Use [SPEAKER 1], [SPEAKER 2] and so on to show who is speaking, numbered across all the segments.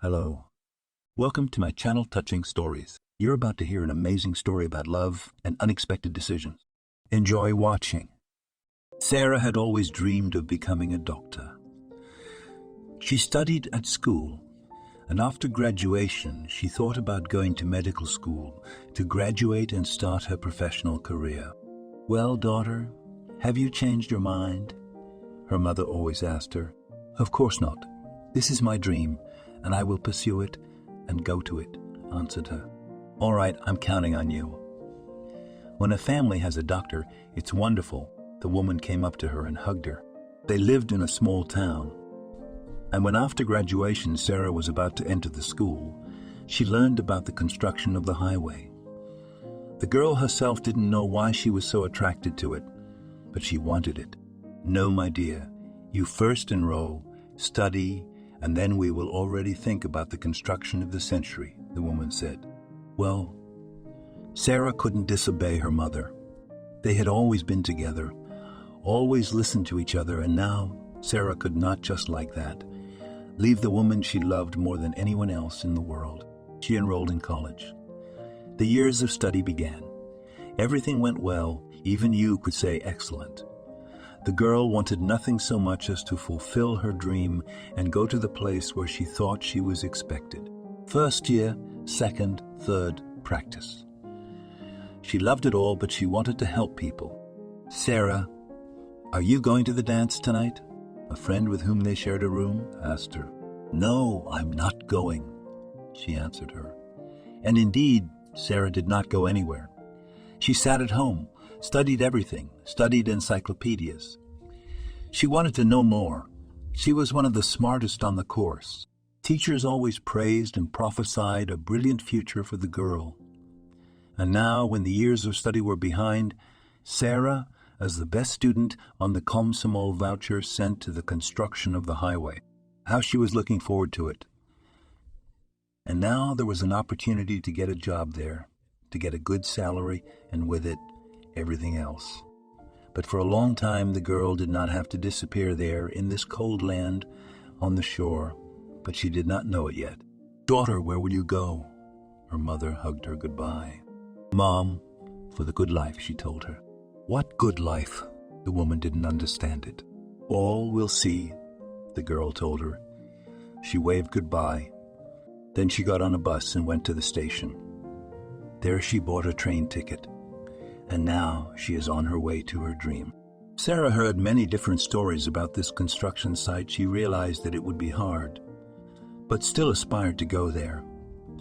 [SPEAKER 1] Hello. Welcome to my channel Touching Stories. You're about to hear an amazing story about love and unexpected decisions. Enjoy watching. Sarah had always dreamed of becoming a doctor. She studied at school, and after graduation, she thought about going to medical school to graduate and start her professional career. "Well, daughter, have you changed your mind?" her mother always asked her. "Of course not. This is my dream, and I will pursue it and go to it," answered her. "All right, I'm counting on you." When a family has a doctor, it's wonderful. The woman came up to her and hugged her. They lived in a small town. And when after graduation Sarah was about to enter the school, she learned about the construction of the highway. The girl herself didn't know why she was so attracted to it, but she wanted it. "No, my dear, you first enroll, study, and then we will already think about the construction of the century," the woman said. Well, Sarah couldn't disobey her mother. They had always been together, always listened to each other, and now Sarah could not, just like that, leave the woman she loved more than anyone else in the world. She enrolled in college. The years of study began. Everything went well, even you could say excellent. The girl wanted nothing so much as to fulfill her dream and go to the place where she thought she was expected. First year, second, third, practice. She loved it all, but she wanted to help people. "Sarah, are you going to the dance tonight?" a friend with whom they shared a room asked her. "No, I'm not going," she answered her. And indeed, Sarah did not go anywhere. She sat at home, studied everything, studied encyclopedias. She wanted to know more. She was one of the smartest on the course. Teachers always praised and prophesied a brilliant future for the girl. And now, when the years of study were behind, Sarah, as the best student on the Komsomol voucher sent to the construction of the highway. How she was looking forward to it. And now there was an opportunity to get a job there, to get a good salary, and with it, everything else. But for a long time the girl did not have to disappear there in this cold land on the shore, but she did not know it yet. "Daughter, where will you go?" Her mother hugged her goodbye. "Mom, for the good life," she told her. "What good life?" The woman didn't understand it. "All we'll see," the girl told her. She waved goodbye. Then she got on a bus and went to the station. There she bought a train ticket. And now she is on her way to her dream. Sarah heard many different stories about this construction site. She realized that it would be hard, but still aspired to go there.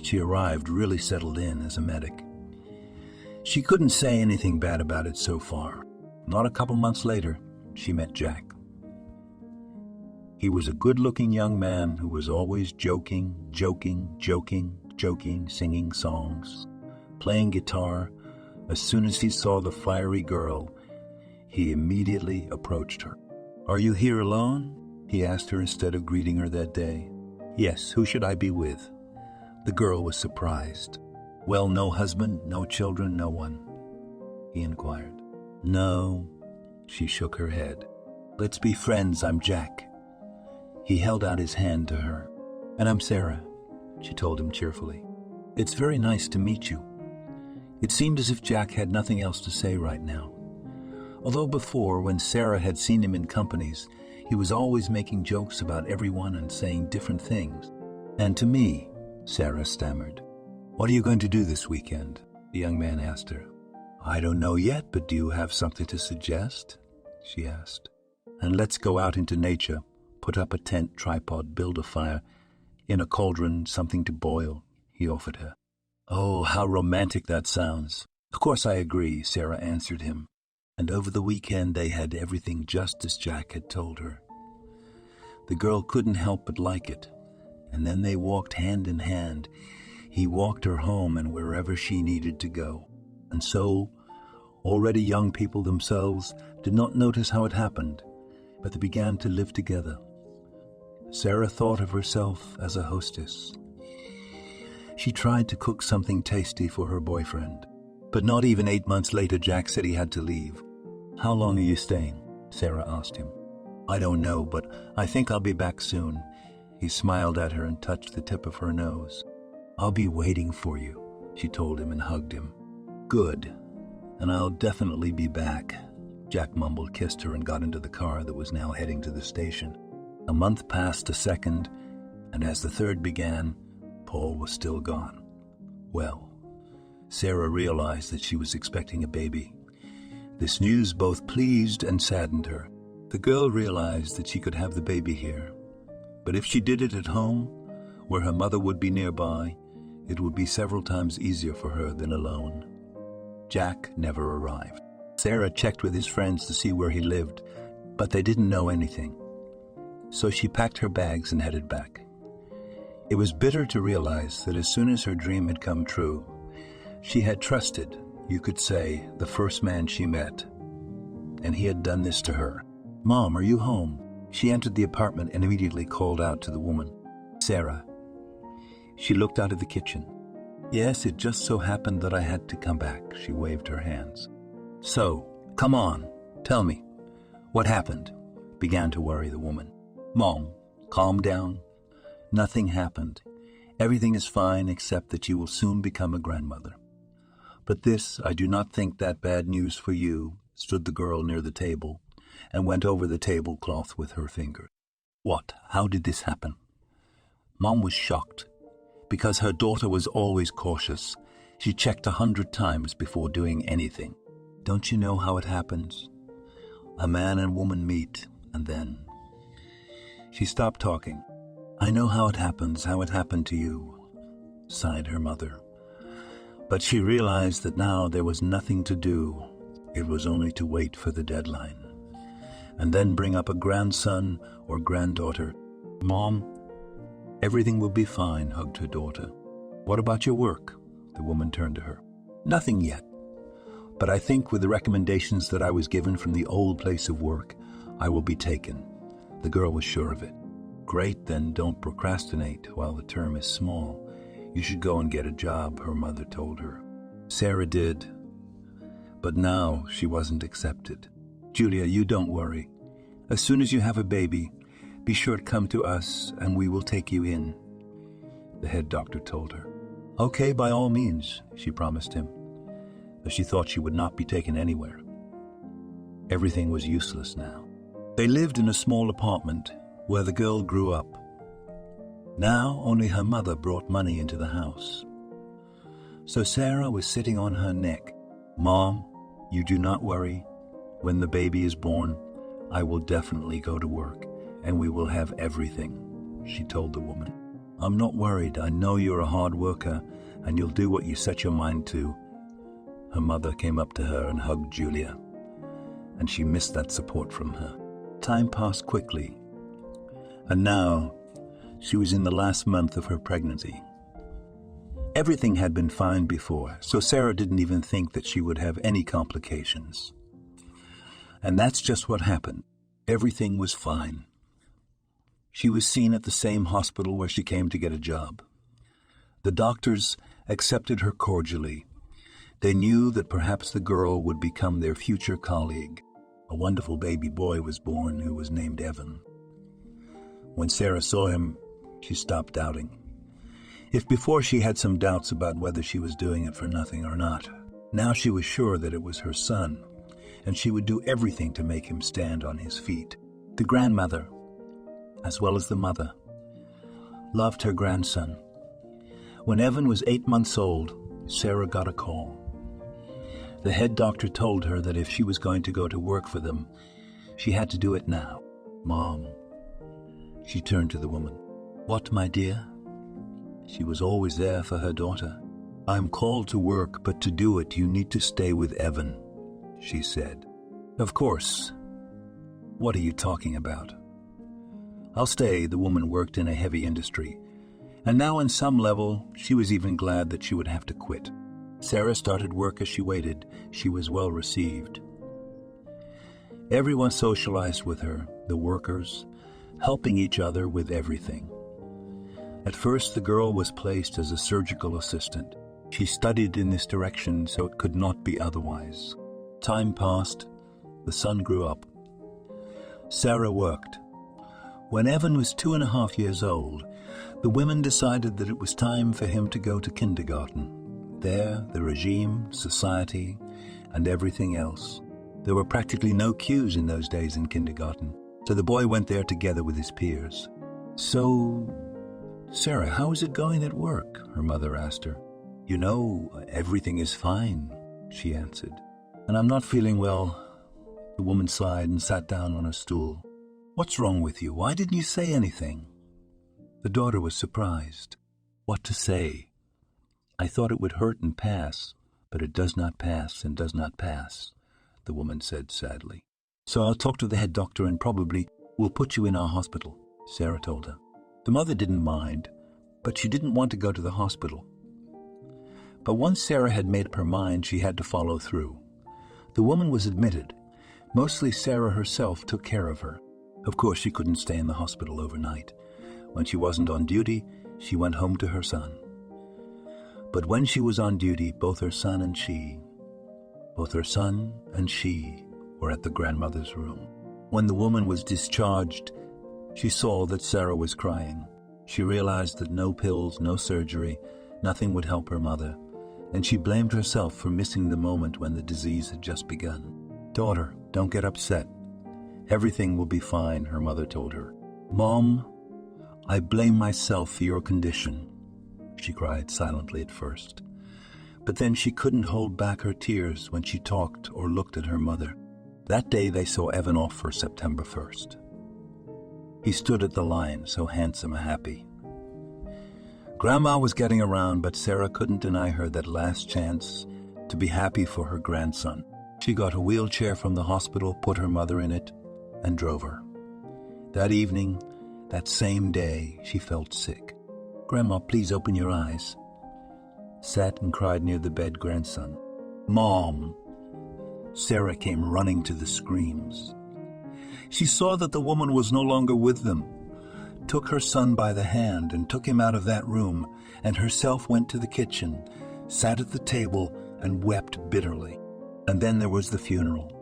[SPEAKER 1] She arrived really settled in as a medic. She couldn't say anything bad about it so far. Not a couple months later, she met Jack. He was a good-looking young man who was always joking, singing songs, playing guitar. As soon as he saw the fiery girl, he immediately approached her. "Are you here alone?" he asked her instead of greeting her that day. "Yes, who should I be with?" The girl was surprised. "Well, no husband, no children, no one?" he inquired. "No," she shook her head. "Let's be friends, I'm Jack." He held out his hand to her. "And I'm Sarah," she told him cheerfully. "It's very nice to meet you." It seemed as if Jack had nothing else to say right now. Although before, when Sarah had seen him in companies, he was always making jokes about everyone and saying different things. "And to me," Sarah stammered. "What are you going to do this weekend?" the young man asked her. "I don't know yet, but do you have something to suggest?" she asked. "And let's go out into nature, put up a tent, tripod, build a fire, in a cauldron, something to boil," he offered her. "Oh, how romantic that sounds." "Of course I agree," Sarah answered him. And over the weekend they had everything just as Jack had told her. The girl couldn't help but like it. And then they walked hand in hand. He walked her home and wherever she needed to go. And so, already young people themselves did not notice how it happened, but they began to live together. Sarah thought of herself as a hostess. She tried to cook something tasty for her boyfriend. But not even 8 months later, Jack said he had to leave. "How long are you staying?" Sarah asked him. "I don't know, but I think I'll be back soon. He smiled at her and touched the tip of her nose. "I'll be waiting for you," she told him and hugged him. "Good, and I'll definitely be back." Jack mumbled, kissed her, and got into the car that was now heading to the station. A month passed, a second, and as the third began, Paul was still gone. Well, Sarah realized that she was expecting a baby. This news both pleased and saddened her. The girl realized that she could have the baby here, but if she did it at home, where her mother would be nearby, it would be several times easier for her than alone. Jack never arrived. Sarah checked with his friends to see where he lived, but they didn't know anything. So she packed her bags and headed back. It was bitter to realize that as soon as her dream had come true, she had trusted, you could say, the first man she met, and he had done this to her. "Mom, are you home?" She entered the apartment and immediately called out to the woman. "Sarah." She looked out of the kitchen. "Yes, it just so happened that I had to come back." She waved her hands. "So, come on, tell me. What happened?" began to worry the woman. "Mom, calm down. Nothing happened. Everything is fine except that you will soon become a grandmother. But this, I do not think that bad news for you," stood the girl near the table and went over the tablecloth with her finger. "What? How did this happen?" Mom was shocked. Because her daughter was always cautious, she checked 100 times before doing anything. "Don't you know how it happens? A man and woman meet, and then..." She stopped talking. "I know how it happens, how it happened to you," sighed her mother. But she realized that now there was nothing to do. It was only to wait for the deadline, and then bring up a grandson or granddaughter. "Mom, everything will be fine," hugged her daughter. "What about your work?" The woman turned to her. "Nothing yet. But I think with the recommendations that I was given from the old place of work, I will be taken." The girl was sure of it. "Great, then don't procrastinate while the term is small. You should go and get a job," her mother told her. Sarah did, but now she wasn't accepted. "Julia, you don't worry. As soon as you have a baby, be sure to come to us and we will take you in," the head doctor told her. "Okay, by all means," she promised him, but she thought she would not be taken anywhere. Everything was useless now. They lived in a small apartment where the girl grew up. Now only her mother brought money into the house. So Sarah was sitting on her neck. "Mom, you do not worry. When the baby is born, I will definitely go to work, and we will have everything," she told the woman. "I'm not worried. I know you're a hard worker, and you'll do what you set your mind to." Her mother came up to her and hugged Julia, and she missed that support from her. Time passed quickly, and now she was in the last month of her pregnancy. Everything had been fine before, so Sarah didn't even think that she would have any complications. And that's just what happened. Everything was fine. She was seen at the same hospital where she came to get a job. The doctors accepted her cordially. They knew that perhaps the girl would become their future colleague. A wonderful baby boy was born who was named Evan. When Sarah saw him, she stopped doubting. If before she had some doubts about whether she was doing it for nothing or not, now she was sure that it was her son, and she would do everything to make him stand on his feet. The grandmother, as well as the mother, loved her grandson. When Evan was 8 months old, Sarah got a call. The head doctor told her that if she was going to go to work for them, she had to do it now. "Mom," she turned to the woman. "What, my dear?" She was always there for her daughter. "I'm called to work, but to do it, you need to stay with Evan," she said. "Of course. What are you talking about?" "I'll stay." The woman worked in a heavy industry, and now on some level, she was even glad that she would have to quit. Sarah started work as she waited. She was well received. Everyone socialized with her, the workers, helping each other with everything. At first, the girl was placed as a surgical assistant. She studied in this direction, so it could not be otherwise. Time passed. The son grew up. Sarah worked. When Evan was 2.5 years old, the women decided that it was time for him to go to kindergarten. There, the regime, society, and everything else. There were practically no queues in those days in kindergarten, so the boy went there together with his peers. "So, Sarah, how is it going at work?" her mother asked her. "You know, everything is fine," she answered. "And I'm not feeling well." The woman sighed and sat down on a stool. "What's wrong with you? Why didn't you say anything?" The daughter was surprised. What to say? "I thought it would hurt and pass, but it does not pass and does not pass," the woman said sadly. "So I'll talk to the head doctor and probably we'll put you in our hospital," Sarah told her. The mother didn't mind, but she didn't want to go to the hospital. But once Sarah had made up her mind, she had to follow through. The woman was admitted. Mostly Sarah herself took care of her. Of course, she couldn't stay in the hospital overnight. When she wasn't on duty, she went home to her son. But when she was on duty, both her son and she were at the grandmother's room. When the woman was discharged, she saw that Sarah was crying. She realized that no pills, no surgery, nothing would help her mother, and she blamed herself for missing the moment when the disease had just begun. "Daughter, don't get upset. Everything will be fine," her mother told her. "Mom, I blame myself for your condition," she cried silently at first. But then she couldn't hold back her tears when she talked or looked at her mother. That day they saw Evan off for September 1st. He stood at the line, so handsome and happy. Grandma was getting around, but Sarah couldn't deny her that last chance to be happy for her grandson. She got a wheelchair from the hospital, put her mother in it, and drove her. That evening, that same day, she felt sick. "Grandma, please open your eyes." Sat and cried near the bed grandson. "Mom!" Sarah came running to the screams. She saw that the woman was no longer with them, took her son by the hand and took him out of that room, and herself went to the kitchen, sat at the table, and wept bitterly. And then there was the funeral.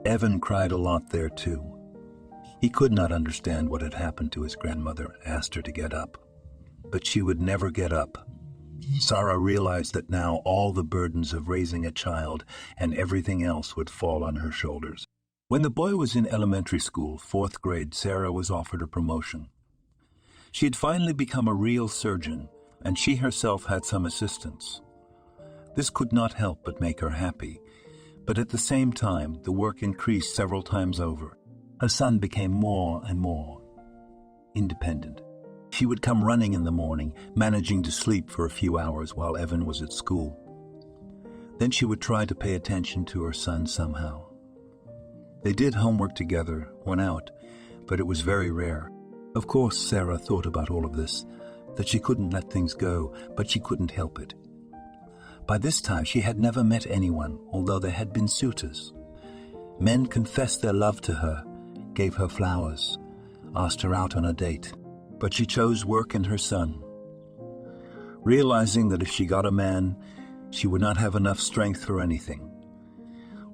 [SPEAKER 1] Evan cried a lot there too. He could not understand what had happened to his grandmother, asked her to get up. But she would never get up. Sarah realized that now all the burdens of raising a child and everything else would fall on her shoulders. When the boy was in elementary school, 4th grade, Sarah was offered a promotion. She had finally become a real surgeon, and she herself had some assistants. This could not help but make her happy, but at the same time, the work increased several times over. Her son became more and more independent. She would come running in the morning, managing to sleep for a few hours while Evan was at school. Then she would try to pay attention to her son somehow. They did homework together, went out, but it was very rare. Of course, Sarah thought about all of this, that she couldn't let things go, but she couldn't help it. By this time, she had never met anyone, although there had been suitors. Men confessed their love to her, gave her flowers, asked her out on a date, but she chose work and her son. Realizing that if she got a man, she would not have enough strength for anything.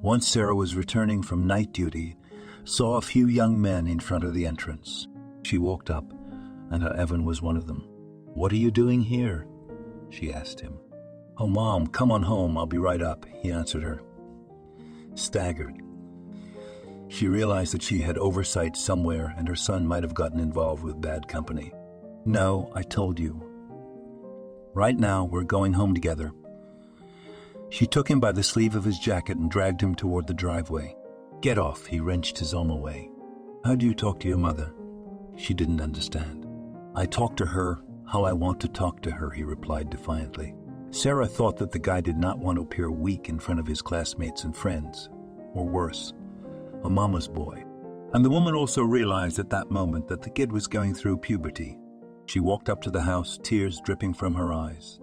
[SPEAKER 1] Once Sarah was returning from night duty, saw a few young men in front of the entrance. She walked up, and her Evan was one of them. "What are you doing here?" she asked him. "Oh, Mom, come on home, I'll be right up," he answered her. Staggered, she realized that she had oversight somewhere and her son might have gotten involved with bad company. "No, I told you. Right now, we're going home together." She took him by the sleeve of his jacket and dragged him toward the driveway. "Get off," he wrenched his arm away. "How do you talk to your mother?" She didn't understand. "I talk to her how I want to talk to her," he replied defiantly. Sarah thought that the guy did not want to appear weak in front of his classmates and friends, or worse, a mama's boy. And the woman also realized at that moment that the kid was going through puberty. She walked up to the house, tears dripping from her eyes.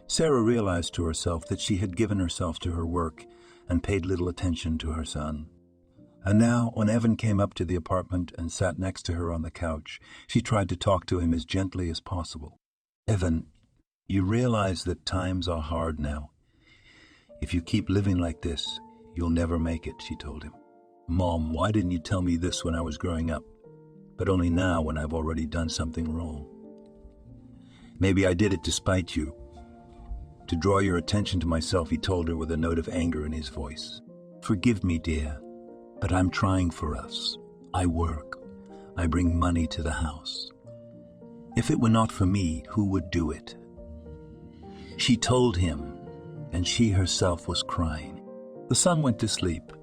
[SPEAKER 1] Sarah realized to herself that she had given herself to her work and paid little attention to her son. And now, when Evan came up to the apartment and sat next to her on the couch, she tried to talk to him as gently as possible. "Evan, you realize that times are hard now. If you keep living like this, you'll never make it," she told him. "Mom, why didn't you tell me this when I was growing up?" but only now when I've already done something wrong. Maybe I did it to spite you. To draw your attention to myself, he told her with a note of anger in his voice. Forgive me, dear, but I'm trying for us. I work. I bring money to the house. If it were not for me, who would do it? She told him, and she herself was crying. The son went to sleep,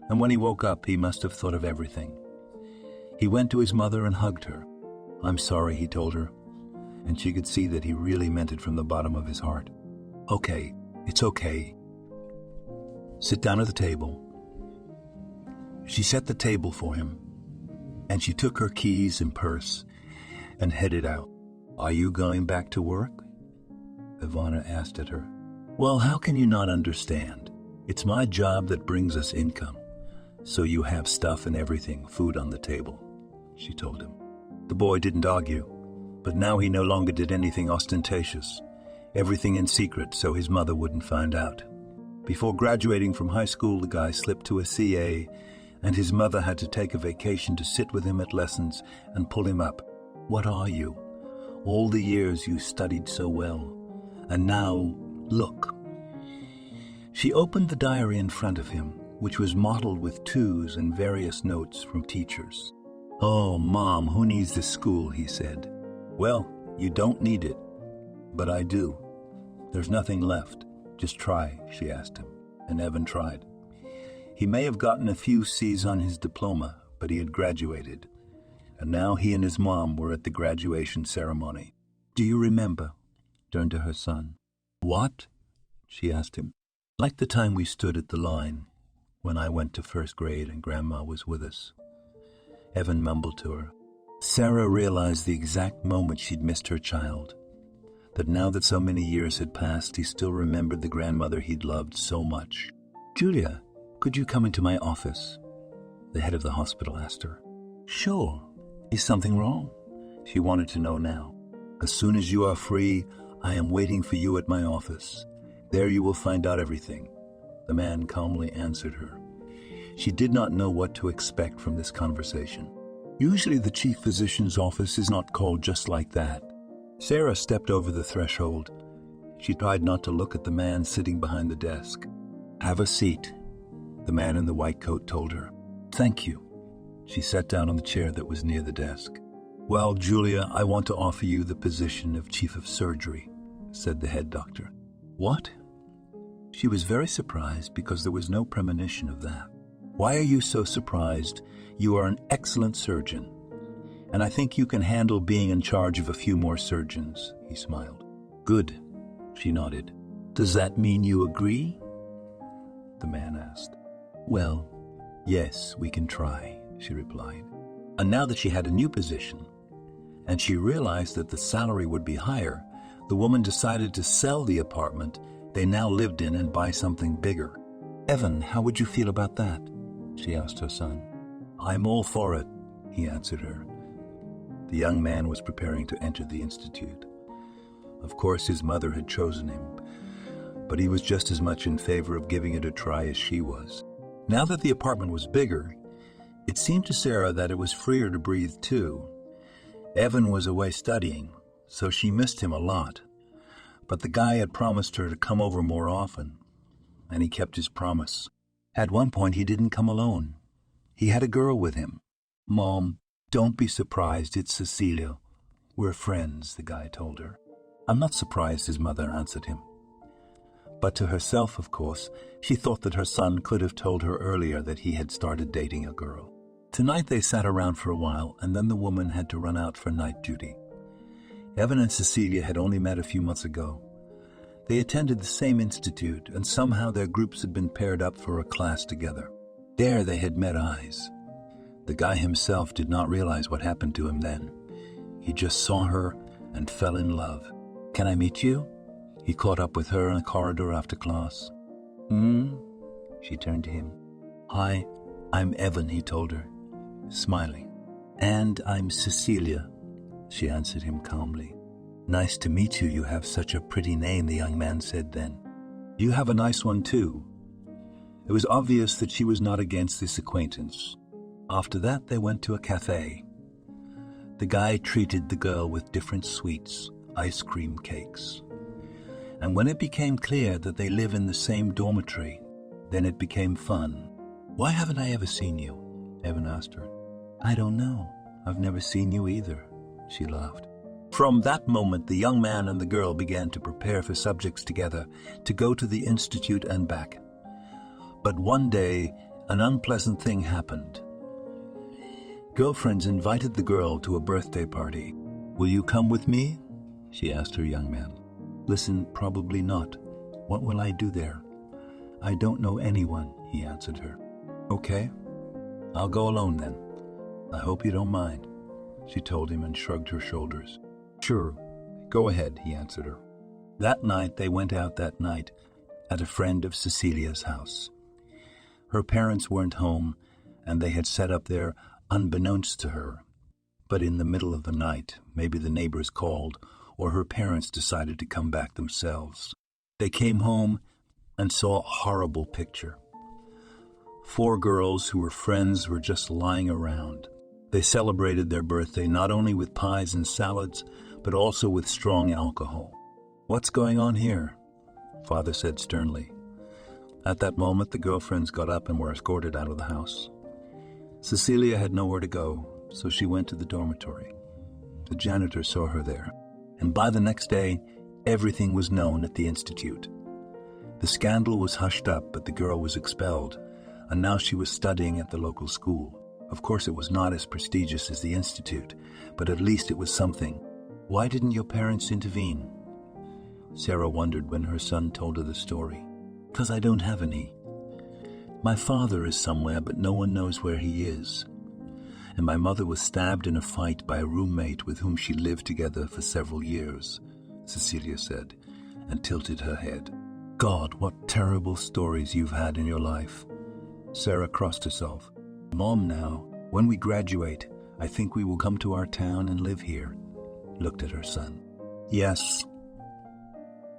[SPEAKER 1] and when he woke up, he must have thought of everything. He went to his mother and hugged her. I'm sorry, he told her, and she could see that he really meant it from the bottom of his heart. Okay, it's okay. Sit down at the table. She set the table for him, and she took her keys and purse and headed out. Are you going back to work? Ivana asked at her. Well, how can you not understand? It's my job that brings us income. So you have stuff and everything, food on the table, she told him. The boy didn't argue, but now he no longer did anything ostentatious. Everything in secret so his mother wouldn't find out. Before graduating from high school, the guy slipped to a CA, and his mother had to take a vacation to sit with him at lessons and pull him up. What are you? All the years you studied so well. And now, look. She opened the diary in front of him, which was mottled with twos and various notes from teachers. Oh, Mom, who needs this school, he said. Well, you don't need it, but I do. There's nothing left. Just try, she asked him, and Evan tried. He may have gotten a few C's on his diploma, but he had graduated, and now he and his mom were at the graduation ceremony. Do you remember? Turned to her son. What? She asked him. Like the time we stood at the line, when I went to first grade and Grandma was with us. Evan mumbled to her. Sarah realized the exact moment she'd missed her child, that now that so many years had passed, he still remembered the grandmother he'd loved so much. Julia, could you come into my office? The head of the hospital asked her. Sure. Is something wrong? She wanted to know now. As soon as you are free, I am waiting for you at my office. There you will find out everything. The man calmly answered her. She did not know what to expect from this conversation. Usually the chief physician's office is not called just like that. Sarah stepped over the threshold. She tried not to look at the man sitting behind the desk. Have a seat, the man in the white coat told her. Thank you. She sat down on the chair that was near the desk. Well, Julia, I want to offer you the position of chief of surgery, said the head doctor. What? She was very surprised because there was no premonition of that. Why are you so surprised? You are an excellent surgeon, and I think you can handle being in charge of a few more surgeons, he smiled. Good, she nodded. Does that mean you agree? The man asked. Well, yes, we can try, she replied. And now that she had a new position, and she realized that the salary would be higher, the woman decided to sell the apartment they now lived in and buy something bigger. Evan, how would you feel about that? She asked her son. I'm all for it, he answered her. The young man was preparing to enter the institute. Of course, his mother had chosen him, but he was just as much in favor of giving it a try as she was. Now that the apartment was bigger, it seemed to Sarah that it was freer to breathe too. Evan was away studying, so she missed him a lot, but the guy had promised her to come over more often, and he kept his promise. At one point, he didn't come alone. He had a girl with him. Mom, don't be surprised, it's Cecilia. We're friends, the guy told her. I'm not surprised, his mother answered him. But to herself, of course, she thought that her son could have told her earlier that he had started dating a girl. Tonight they sat around for a while, and then the woman had to run out for night duty. Evan and Cecilia had only met a few months ago. They attended the same institute, and somehow their groups had been paired up for a class together. There they had met eyes. The guy himself did not realize what happened to him then. He just saw her and fell in love. Can I meet you? He caught up with her in a corridor after class. She turned to him. Hi, I'm Evan, he told her, smiling. And I'm Cecilia, she answered him calmly. Nice to meet you. You have such a pretty name, the young man said then. You have a nice one too. It was obvious that she was not against this acquaintance. After that, they went to a cafe. The guy treated the girl with different sweets, ice cream cakes. And when it became clear that they live in the same dormitory, then it became fun. "Why haven't I ever seen you?" Evan asked her. "I don't know. I've never seen you either," she laughed. From that moment, the young man and the girl began to prepare for subjects together, to go to the institute and back. But one day, an unpleasant thing happened. Girlfriends invited the girl to a birthday party. "Will you come with me?" she asked her young man. "Listen, probably not. What will I do there?" "I don't know anyone," he answered her. "Okay, I'll go alone then. I hope you don't mind," she told him and shrugged her shoulders. "Sure, go ahead," he answered her. That night they went out that night at a friend of Cecilia's house. Her parents weren't home, and they had set up there unbeknownst to her. But in the middle of the night, maybe the neighbors called, or her parents decided to come back themselves. They came home and saw a horrible picture. 4 girls who were friends were just lying around. They celebrated their birthday not only with pies and salads, but also with strong alcohol. "What's going on here?" Father said sternly. At that moment, the girlfriends got up and were escorted out of the house. Cecilia had nowhere to go, so she went to the dormitory. The janitor saw her there, and by the next day, everything was known at the institute. The scandal was hushed up, but the girl was expelled, and now she was studying at the local school. Of course, it was not as prestigious as the institute, but at least it was something. "Why didn't your parents intervene?" Sarah wondered when her son told her the story. "'Cause I don't have any. My father is somewhere, but no one knows where he is. And my mother was stabbed in a fight by a roommate with whom she lived together for several years," Cecilia said, and tilted her head. "God, what terrible stories you've had in your life." Sarah crossed herself. "Mom, now, when we graduate, I think we will come to our town and live here," looked at her son. "Yes,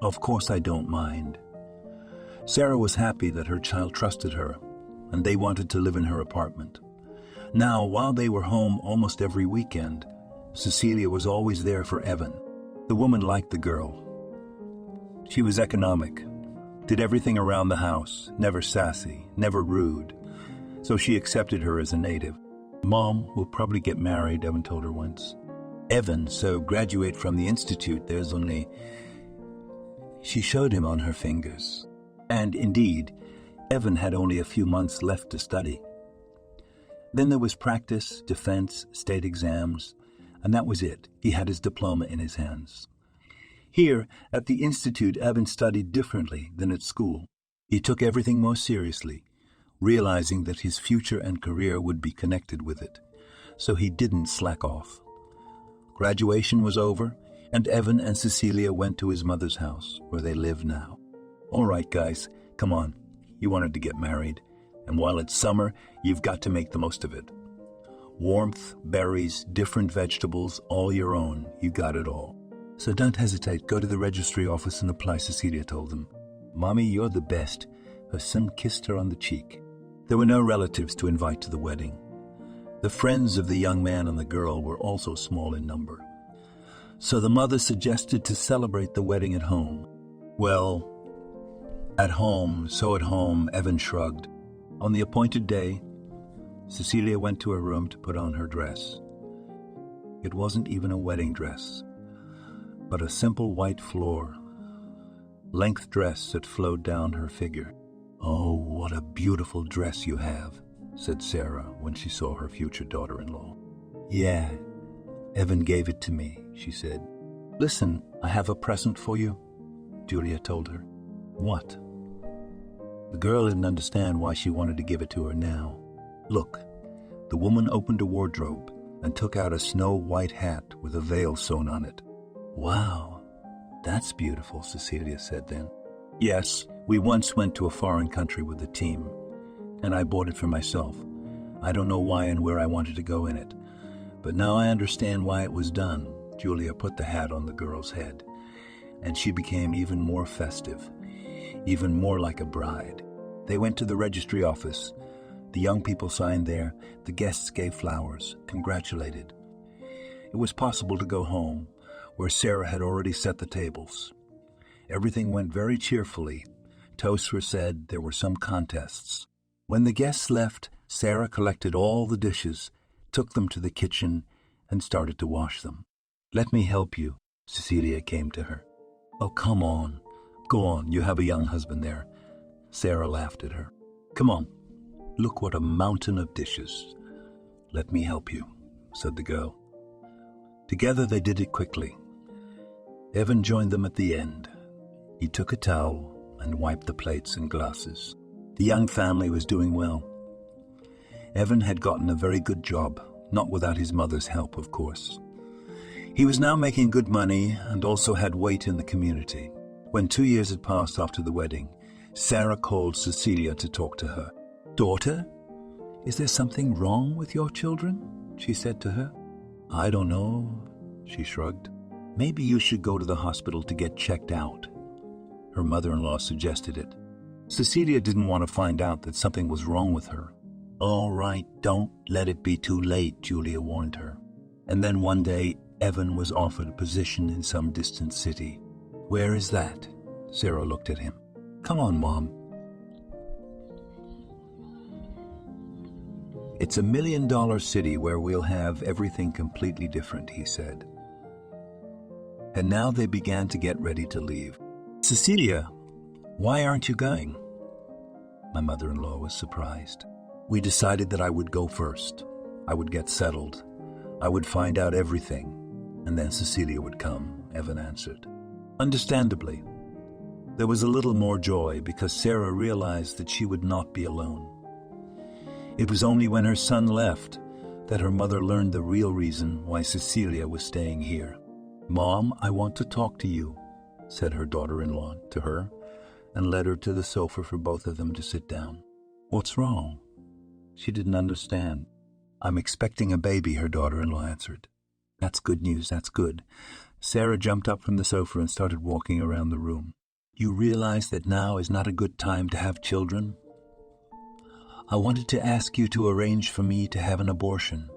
[SPEAKER 1] of course I don't mind." Sarah was happy that her child trusted her, and they wanted to live in her apartment. Now, while they were home almost every weekend, Cecilia was always there for Evan. The woman liked the girl. She was economic, did everything around the house, never sassy, never rude, so she accepted her as a native. "Mom will probably get married," Evan told her once. "Evan, so graduate from the institute, there's only..." She showed him on her fingers. And indeed, Evan had only a few months left to study. Then there was practice, defense, state exams, and that was it. He had his diploma in his hands. Here, at the institute, Evan studied differently than at school. He took everything more seriously, realizing that his future and career would be connected with it. So he didn't slack off. Graduation was over, and Evan and Cecilia went to his mother's house, where they live now. "All right, guys, come on. You wanted to get married, and while it's summer, you've got to make the most of it. Warmth, berries, different vegetables, all your own. You got it all. So don't hesitate. Go to the registry office and apply," Cecilia told them. "Mommy, you're the best." Her son kissed her on the cheek. There were no relatives to invite to the wedding. The friends of the young man and the girl were also small in number. So the mother suggested to celebrate the wedding at home. Well, at home, Evan shrugged. On the appointed day, Cecilia went to her room to put on her dress. It wasn't even a wedding dress, but a simple white floor-length dress that flowed down her figure. "Oh, what a beautiful dress you have," said Sarah when she saw her future daughter-in-law. "Yeah, Evan gave it to me," she said. "Listen, I have a present for you," Julia told her. "What?" The girl didn't understand why she wanted to give it to her now. "Look." The woman opened a wardrobe and took out a snow-white hat with a veil sewn on it. "Wow, that's beautiful," Cecilia said then. "Yes, we once went to a foreign country with the team, and I bought it for myself. I don't know why and where I wanted to go in it, but now I understand why it was done." Julia put the hat on the girl's head, and she became even more festive, even more like a bride. They went to the registry office. The young people signed there. The guests gave flowers, congratulated. it was possible to go home, where Sarah had already set the tables. Everything went very cheerfully. Toasts were said, there were some contests. When the guests left, Sarah collected all the dishes, took them to the kitchen, and started to wash them. "Let me help you," Cecilia came to her. "Oh, come on. Go on, you have a young husband there." Sarah laughed at her. "Come on, look what a mountain of dishes." "Let me help you," said the girl. Together they did it quickly. Evan joined them at the end. He took a towel and wiped the plates and glasses. The young family was doing well. Evan had gotten a very good job, not without his mother's help, of course. He was now making good money and also had weight in the community. When 2 years had passed after the wedding, Sarah called Cecilia to talk to her. "Daughter, is there something wrong with your children?" she said to her. "I don't know," she shrugged. "Maybe you should go to the hospital to get checked out." Her mother-in-law suggested it. Cecilia didn't want to find out that something was wrong with her. "All right, don't let it be too late," Julia warned her. And then one day, Evan was offered a position in some distant city. "Where is that?" Sarah looked at him. "Come on, Mom." "It's $1 million city where we'll have everything completely different," he said. And now they began to get ready to leave. "Cecilia, why aren't you going?" My mother-in-law was surprised. "We decided that I would go first. I would get settled. I would find out everything, and then Cecilia would come," Evan answered. Understandably, there was a little more joy because Sarah realized that she would not be alone. It was only when her son left that her mother learned the real reason why Cecilia was staying here. "Mom, I want to talk to you," said her daughter-in-law to her, and led her to the sofa for both of them to sit down. "What's wrong?" She didn't understand. "I'm expecting a baby," her daughter-in-law answered. "That's good news, that's good." Sarah jumped up from the sofa and started walking around the room. "You realize that now is not a good time to have children? I wanted to ask you to arrange for me to have an abortion,"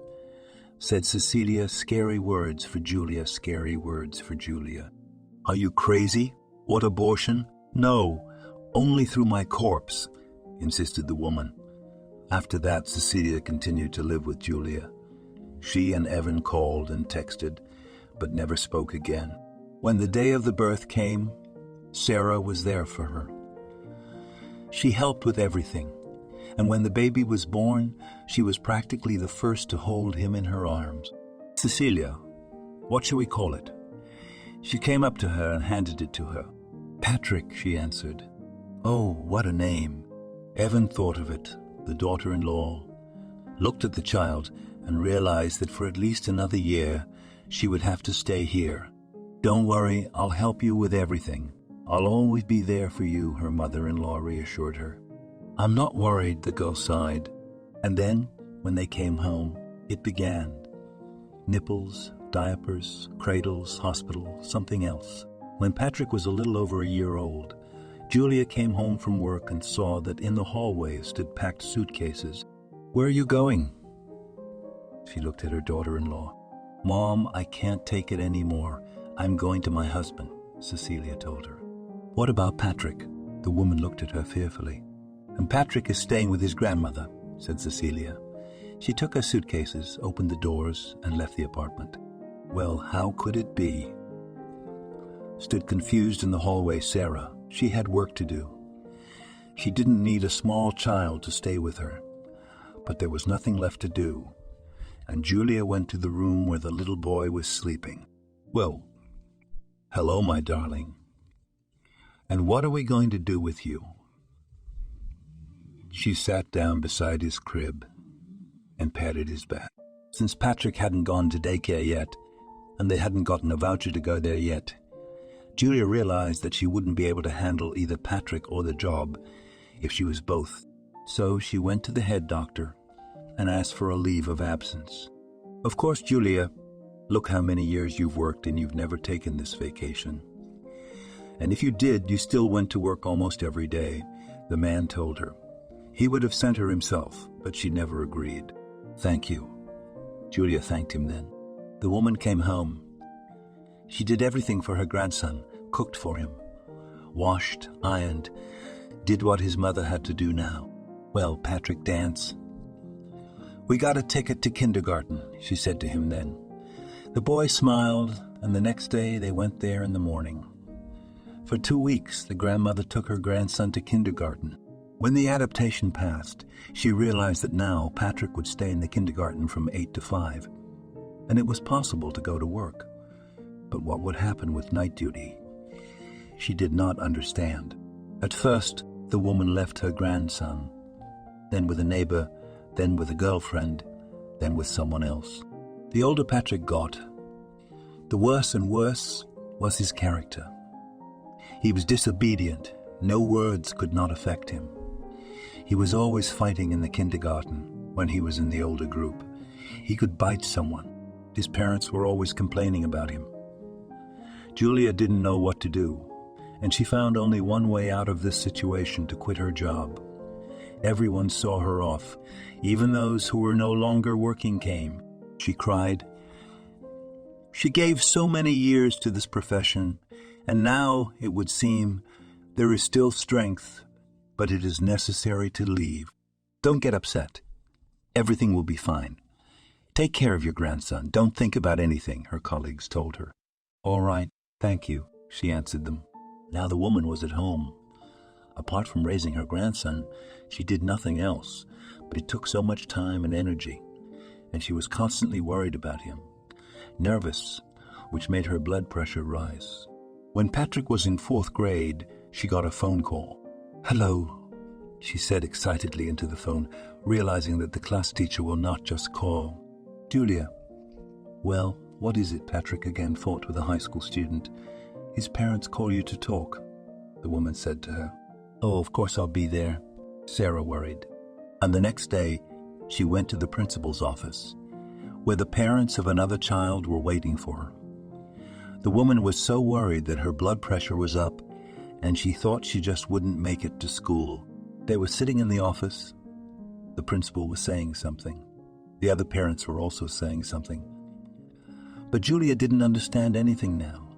[SPEAKER 1] said Cecilia, scary words for Julia, scary words for Julia. "Are you crazy? What abortion? No, only through my corpse," insisted the woman. After that, Cecilia continued to live with Julia. She and Evan called and texted, but never spoke again. When the day of the birth came, Sarah was there for her. She helped with everything, and when the baby was born, she was practically the first to hold him in her arms. "Cecilia, what shall we call it?" She came up to her and handed it to her. "Patrick," she answered. "Oh, what a name." Evan thought of it. The daughter-in-law looked at the child and realized that for at least another year she would have to stay here. "Don't worry, I'll help you with everything. I'll always be there for you," her mother-in-law reassured her. "I'm not worried," the girl sighed. And then, when they came home, it began. Nipples, diapers, cradles, hospital, something else. When Patrick was a little over a year old, Julia came home from work and saw that in the hallway stood packed suitcases. "Where are you going?" She looked at her daughter-in-law. "Mom, I can't take it anymore. I'm going to my husband," Cecilia told her. "What about Patrick?" The woman looked at her fearfully. "And Patrick is staying with his grandmother," said Cecilia. She took her suitcases, opened the doors, and left the apartment. Well, how could it be? Stood confused in the hallway Sarah. She had work to do. She didn't need a small child to stay with her, but there was nothing left to do, and Julia went to the room where the little boy was sleeping. "Well, hello, my darling. And what are we going to do with you?" She sat down beside his crib and patted his back. Since Patrick hadn't gone to daycare yet, and they hadn't gotten a voucher to go there yet, Julia realized that she wouldn't be able to handle either Patrick or the job if she was both. So she went to the head doctor and asked for a leave of absence. "Of course, Julia, look how many years you've worked and you've never taken this vacation. And if you did, you still went to work almost every day," the man told her. He would have sent her himself, but she never agreed. "Thank you." Julia thanked him then. The woman came home. She did everything for her grandson, cooked for him, washed, ironed, did what his mother had to do now. Well, Patrick, dance. We got a ticket to kindergarten, she said to him then. The boy smiled, and the next day they went there in the morning. For 2 weeks, the grandmother took her grandson to kindergarten. When the adaptation passed, she realized that now Patrick would stay in the kindergarten from 8 to 5, and it was possible to go to work. But what would happen with night duty? She did not understand. At first, the woman left her grandson, then with a neighbor, then with a girlfriend, then with someone else. The older Patrick got, the worse and worse was his character. He was disobedient. No words could not affect him. He was always fighting in the kindergarten when he was in the older group. He could bite someone. His parents were always complaining about him. Julia didn't know what to do, and she found only one way out of this situation: to quit her job. Everyone saw her off. Even those who were no longer working came. She cried. She gave so many years to this profession, and now, it would seem, there is still strength, but it is necessary to leave. Don't get upset. Everything will be fine. Take care of your grandson. Don't think about anything, her colleagues told her. All right, thank you, she answered them. Now the woman was at home. Apart from raising her grandson, she did nothing else, but it took so much time and energy, and she was constantly worried about him, nervous, which made her blood pressure rise. When Patrick was in 4th grade, she got a phone call. Hello, she said excitedly into the phone, realizing that the class teacher will not just call. Julia. Well, what is it? Patrick again fought with a high school student. His parents call you to talk, the woman said to her. Oh, of course I'll be there, Sarah worried. And the next day, she went to the principal's office, where the parents of another child were waiting for her. The woman was so worried that her blood pressure was up, and she thought she just wouldn't make it to school. They were sitting in the office. The principal was saying something. The other parents were also saying something. But Julia didn't understand anything now.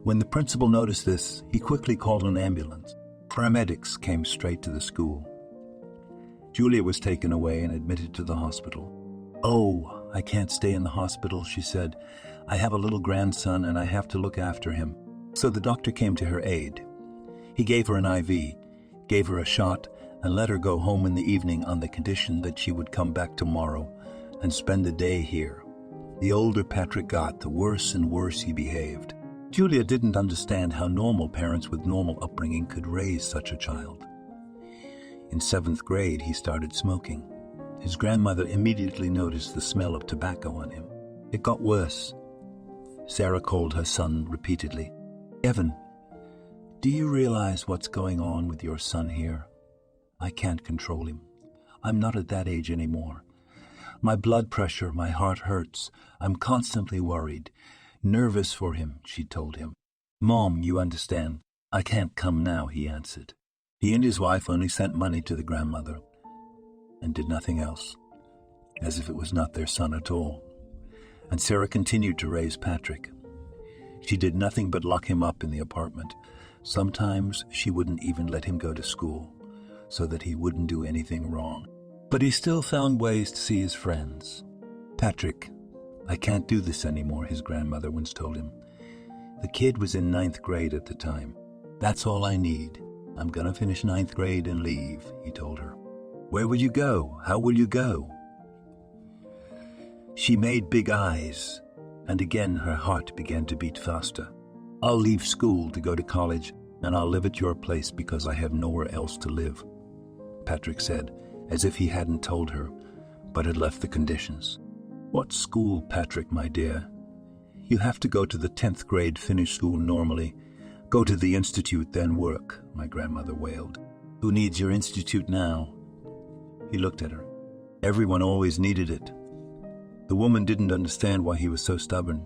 [SPEAKER 1] When the principal noticed this, he quickly called an ambulance. Paramedics came straight to the school. Julia was taken away and admitted to the hospital. Oh, I can't stay in the hospital, she said. I have a little grandson and I have to look after him. So the doctor came to her aid. He gave her an IV, gave her a shot, and let her go home in the evening on the condition that she would come back tomorrow and spend the day here. The older Patrick got, the worse and worse he behaved. Julia didn't understand how normal parents with normal upbringing could raise such a child. In 7th grade, he started smoking. His grandmother immediately noticed the smell of tobacco on him. It got worse. Sarah called her son repeatedly. Evan, do you realize what's going on with your son here? I can't control him. I'm not at that age anymore. My blood pressure, my heart hurts. I'm constantly worried. Nervous for him, she told him. Mom, you understand. I can't come now, he answered. He and his wife only sent money to the grandmother and did nothing else, as if it was not their son at all. And Sarah continued to raise Patrick. She did nothing but lock him up in the apartment. Sometimes she wouldn't even let him go to school, so that he wouldn't do anything wrong. But he still found ways to see his friends. Patrick, I can't do this anymore, his grandmother once told him. The kid was in 9th grade at the time. That's all I need. I'm gonna finish 9th grade and leave, he told her. Where will you go? How will you go? She made big eyes, and again her heart began to beat faster. I'll leave school to go to college, and I'll live at your place because I have nowhere else to live, Patrick said, as if he hadn't told her, but had left the conditions. What school, Patrick, my dear? You have to go to the 10th grade, finish school normally. Go to the institute, then work, my grandmother wailed. Who needs your institute now? He looked at her. Everyone always needed it. The woman didn't understand why he was so stubborn.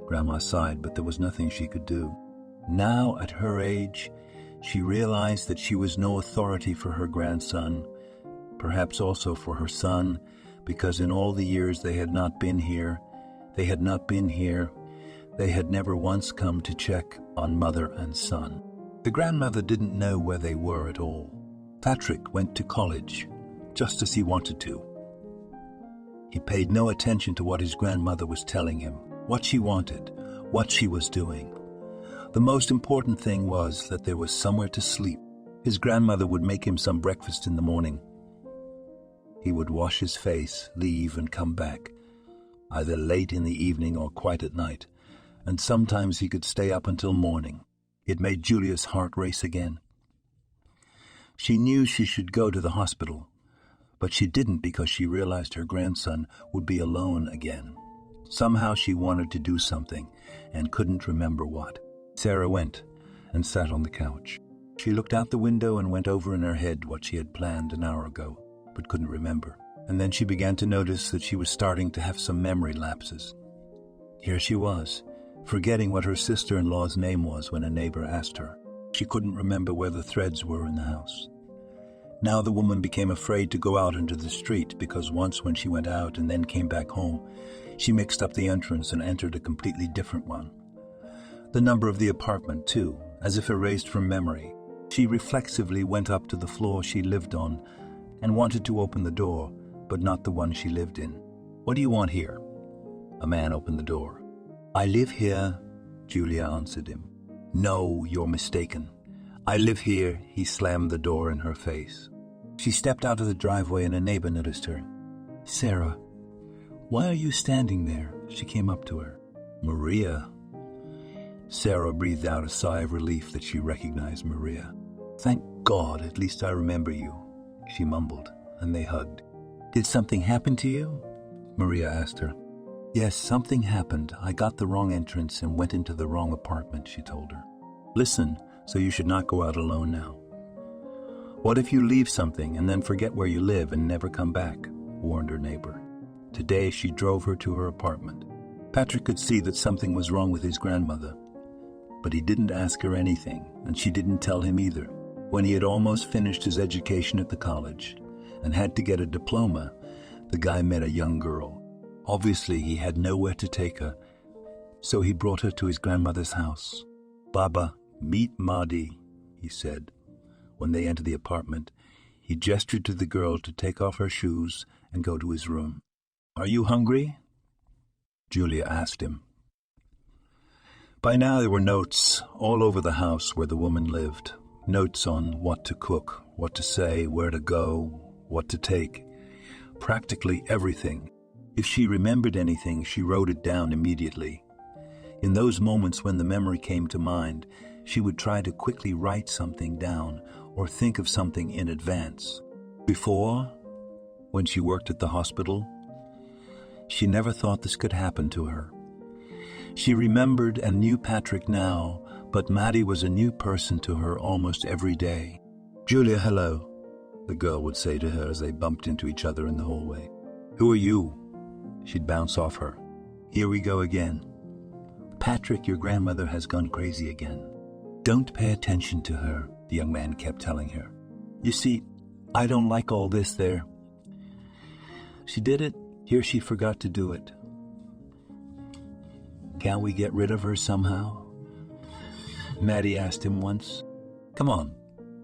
[SPEAKER 1] Grandma sighed, but there was nothing she could do. Now, at her age, she realized that she was no authority for her grandson, perhaps also for her son, because in all the years they had not been here, They had not been here. They had never once come to check on mother and son. The grandmother didn't know where they were at all. Patrick went to college, just as he wanted to. He paid no attention to what his grandmother was telling him, what she wanted, what she was doing. The most important thing was that there was somewhere to sleep. His grandmother would make him some breakfast in the morning. He would wash his face, leave, and come back, either late in the evening or quite at night, and sometimes he could stay up until morning. It made Julia's heart race again. She knew she should go to the hospital, but she didn't because she realized her grandson would be alone again. Somehow she wanted to do something and couldn't remember what. Sarah went and sat on the couch. She looked out the window and went over in her head what she had planned an hour ago, but couldn't remember. And then she began to notice that she was starting to have some memory lapses. Here she was, forgetting what her sister-in-law's name was when a neighbor asked her. She couldn't remember where the threads were in the house. Now the woman became afraid to go out into the street because once when she went out and then came back home, she mixed up the entrance and entered a completely different one. The number of the apartment, too, as if erased from memory. She reflexively went up to the floor she lived on and wanted to open the door, but not the one she lived in. "What do you want here?" A man opened the door. "I live here," Julia answered him. "No, you're mistaken. I live here." He slammed the door in her face. She stepped out of the driveway and a neighbor noticed her. "Sarah, why are you standing there?" She came up to her. "Maria." Sarah breathed out a sigh of relief that she recognized Maria. "Thank God, at least I remember you," she mumbled, and they hugged. "Did something happen to you?" Maria asked her. "Yes, something happened. I got the wrong entrance and went into the wrong apartment," she told her. "Listen, so you should not go out alone now." "What if you leave something and then forget where you live and never come back?" warned her neighbor. Today she drove her to her apartment. Patrick could see that something was wrong with his grandmother, but he didn't ask her anything, and she didn't tell him either. When he had almost finished his education at the college and had to get a diploma, the guy met a young girl. Obviously, he had nowhere to take her, so he brought her to his grandmother's house. "Baba, meet Mahdi," he said. When they entered the apartment, he gestured to the girl to take off her shoes and go to his room. "Are you hungry?" Julia asked him. By now there were notes all over the house where the woman lived. Notes on what to cook, what to say, where to go, what to take. Practically everything. If she remembered anything, she wrote it down immediately. In those moments when the memory came to mind, she would try to quickly write something down or think of something in advance. Before, when she worked at the hospital, she never thought this could happen to her. She remembered and knew Patrick now, but Maddie was a new person to her almost every day. "Julia, hello," the girl would say to her as they bumped into each other in the hallway. "Who are you?" She'd bounce off her. "Here we go again. Patrick, your grandmother has gone crazy again." "Don't pay attention to her," the young man kept telling her. "You see, I don't like all this there." She did it. Here she forgot to do it. "Can't we get rid of her somehow?" Maddie asked him once. "Come on,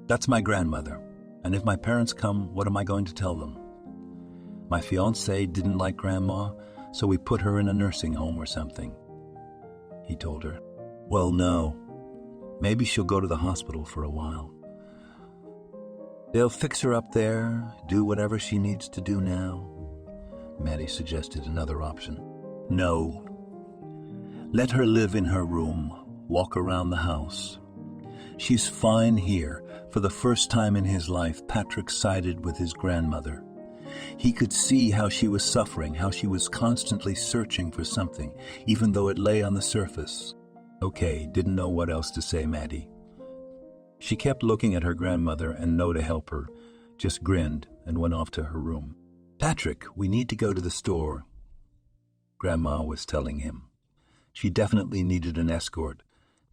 [SPEAKER 1] that's my grandmother. And if my parents come, what am I going to tell them? My fiancé didn't like Grandma, so we put her in a nursing home or something," he told her. "Well, no. Maybe she'll go to the hospital for a while. They'll fix her up there, do whatever she needs to do now." Maddie suggested another option. "No. Let her live in her room, walk around the house. She's fine here." For the first time in his life, Patrick sided with his grandmother. He could see how she was suffering, how she was constantly searching for something, even though it lay on the surface. Okay, didn't know what else to say, Maddie. She kept looking at her grandmother and no to help her, just grinned and went off to her room. "Patrick, we need to go to the store," Grandma was telling him. She definitely needed an escort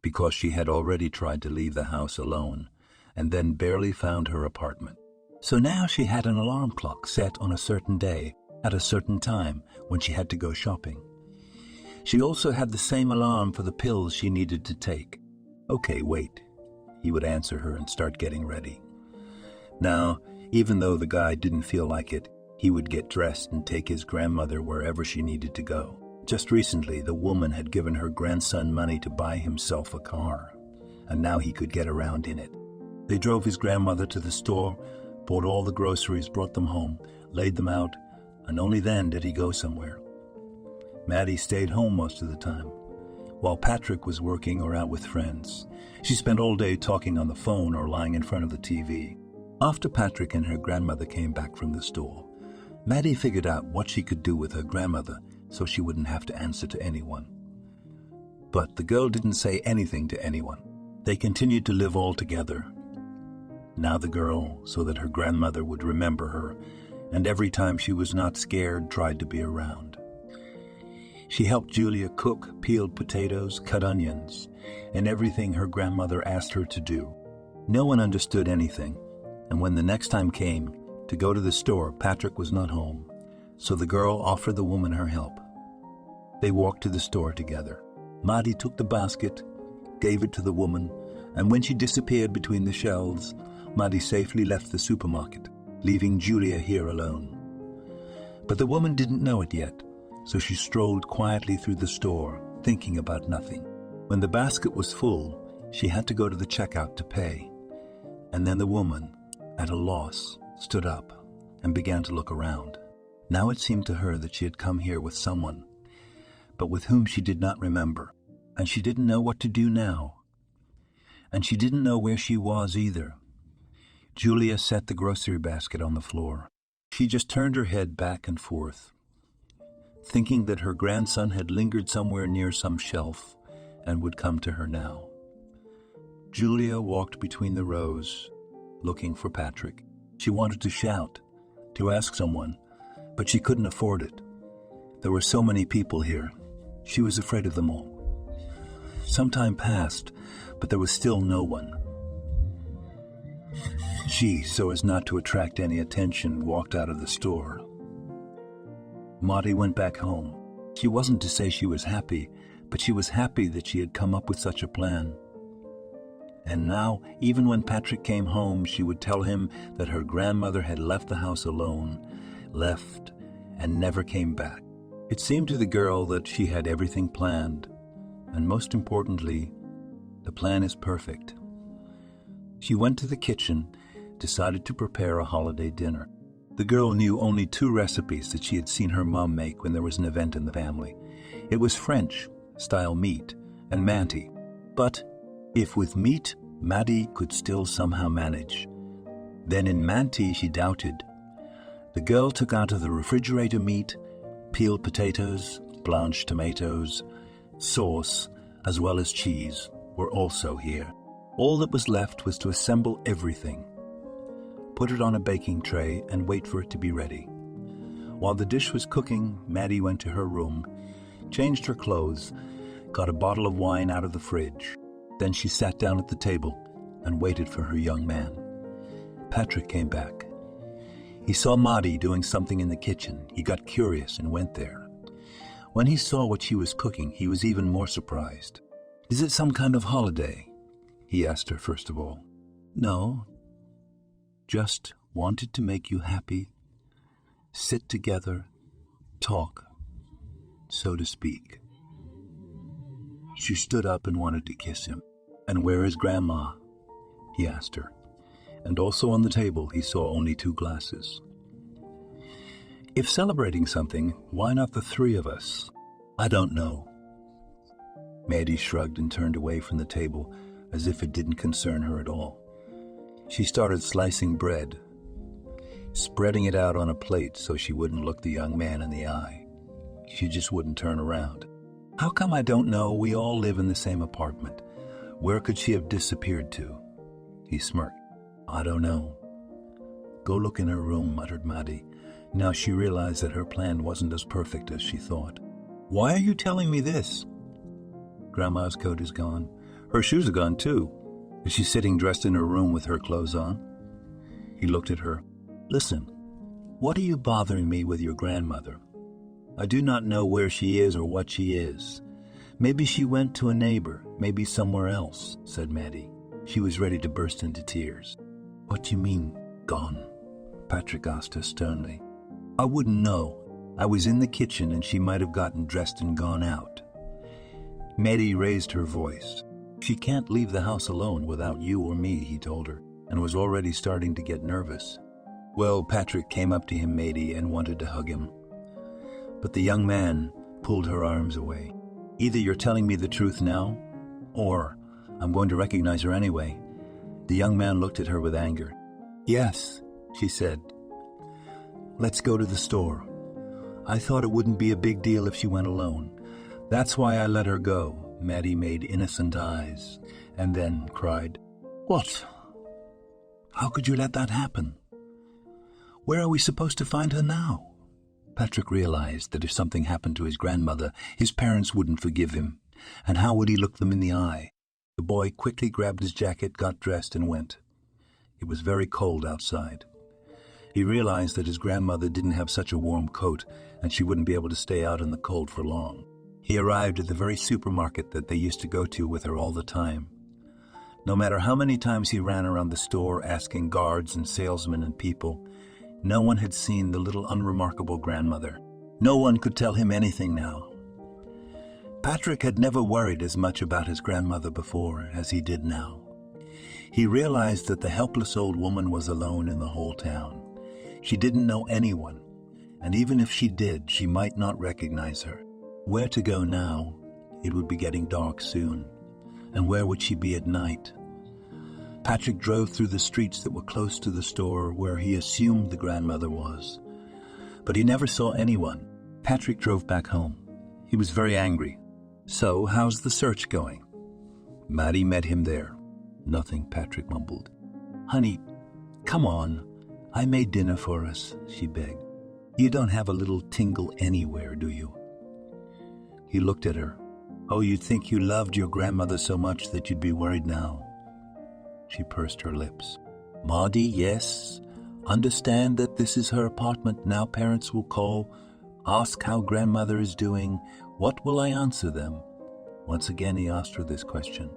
[SPEAKER 1] because she had already tried to leave the house alone and then barely found her apartment. So now she had an alarm clock set on a certain day, at a certain time, when she had to go shopping. She also had the same alarm for the pills she needed to take. "Okay, wait," he would answer her and start getting ready. Now, even though the guy didn't feel like it, he would get dressed and take his grandmother wherever she needed to go. Just recently, the woman had given her grandson money to buy himself a car, and now he could get around in it. They drove his grandmother to the store, bought all the groceries, brought them home, laid them out, and only then did he go somewhere. Maddie stayed home most of the time, while Patrick was working or out with friends. She spent all day talking on the phone or lying in front of the TV. After Patrick and her grandmother came back from the store, Maddie figured out what she could do with her grandmother so she wouldn't have to answer to anyone. But the girl didn't say anything to anyone. They continued to live all together. Now the girl, so that her grandmother would remember her, and every time she was not scared, tried to be around. She helped Julia cook, peeled potatoes, cut onions, and everything her grandmother asked her to do. No one understood anything, and when the next time came to go to the store, Patrick was not home, so the girl offered the woman her help. They walked to the store together. Maddie took the basket, gave it to the woman, and when she disappeared between the shelves, Maddie safely left the supermarket, leaving Julia here alone. But the woman didn't know it yet, so she strolled quietly through the store, thinking about nothing. When the basket was full, she had to go to the checkout to pay. And then the woman, at a loss, stood up and began to look around. Now it seemed to her that she had come here with someone, but with whom she did not remember, and she didn't know what to do now. And she didn't know where she was either. Julia set the grocery basket on the floor. She just turned her head back and forth, thinking that her grandson had lingered somewhere near some shelf and would come to her now. Julia walked between the rows, looking for Patrick. She wanted to shout, to ask someone, but she couldn't afford it. There were so many people here. She was afraid of them all. Some time passed, but there was still no one. She, so as not to attract any attention, walked out of the store. Maddie went back home. She wasn't to say she was happy, but she was happy that she had come up with such a plan. And now, even when Patrick came home, she would tell him that her grandmother had left the house alone, left, and never came back. It seemed to the girl that she had everything planned, and most importantly, the plan is perfect. She went to the kitchen, decided to prepare a holiday dinner. The girl knew only 2 recipes that she had seen her mom make when there was an event in the family. It was French-style meat and Manti. But if with meat, Maddie could still somehow manage, then in Manti she doubted. The girl took out of the refrigerator meat, peeled potatoes, blanched tomatoes, sauce, as well as cheese were also here. All that was left was to assemble everything, put it on a baking tray, and wait for it to be ready. While the dish was cooking, Maddie went to her room, changed her clothes, got a bottle of wine out of the fridge. Then she sat down at the table and waited for her young man. Patrick came back. He saw Maddie doing something in the kitchen. He got curious and went there. When he saw what she was cooking, he was even more surprised. "Is it some kind of holiday?" he asked her first of all. "No, just wanted to make you happy, sit together, talk, so to speak." She stood up and wanted to kiss him. "And where is Grandma?" he asked her. And also on the table he saw only 2 glasses. "If celebrating something, why not the 3 of us?" "I don't know." Maddie shrugged and turned away from the table as if it didn't concern her at all. She started slicing bread, spreading it out on a plate so she wouldn't look the young man in the eye. She just wouldn't turn around. "How come I don't know? We all live in the same apartment. Where could she have disappeared to?" He smirked. "I don't know." "Go look in her room," muttered Maddie. Now she realized that her plan wasn't as perfect as she thought. "Why are you telling me this?" "Grandma's coat is gone. Her shoes are gone too. Is she sitting dressed in her room with her clothes on?" He looked at her. "Listen, what are you bothering me with your grandmother? I do not know where she is or what she is. Maybe she went to a neighbor, maybe somewhere else, said Maddie. She was ready to burst into tears. What do you mean, gone? Patrick asked her sternly. I wouldn't know. I was in the kitchen and she might have gotten dressed and gone out. Maddie raised her voice. She can't leave the house alone without you or me, he told her, and was already starting to get nervous. Well, Patrick came up to him, Maddie, and wanted to hug him. But the young man pulled her arms away. Either you're telling me the truth now, or I'm going to recognize her anyway. The young man looked at her with anger. Yes, she said. Let's go to the store. I thought it wouldn't be a big deal if she went alone. That's why I let her go. Maddie made innocent eyes and then cried, What? How could you let that happen? Where are we supposed to find her now? Patrick realized that if something happened to his grandmother, his parents wouldn't forgive him. And how would he look them in the eye? The boy quickly grabbed his jacket, got dressed, and went. It was very cold outside. He realized that his grandmother didn't have such a warm coat, and she wouldn't be able to stay out in the cold for long. He arrived at the very supermarket that they used to go to with her all the time. No matter how many times he ran around the store asking guards and salesmen and people, no one had seen the little unremarkable grandmother. No one could tell him anything now. Patrick had never worried as much about his grandmother before as he did now. He realized that the helpless old woman was alone in the whole town. She didn't know anyone, and even if she did, she might not recognize her. Where to go now? It would be getting dark soon. And where would she be at night? Patrick drove through the streets that were close to the store where he assumed the grandmother was. But he never saw anyone. Patrick drove back home. He was very angry. So, how's the search going? Maddie met him there. Nothing, Patrick mumbled. Honey, come on. I made dinner for us, she begged. You don't have a little tingle anywhere, do you? He looked at her. Oh, you'd think you loved your grandmother so much that you'd be worried now. She pursed her lips. Maudie, yes. Understand that this is her apartment. Now parents will call, ask how grandmother is doing. What will I answer them? Once again he asked her this question.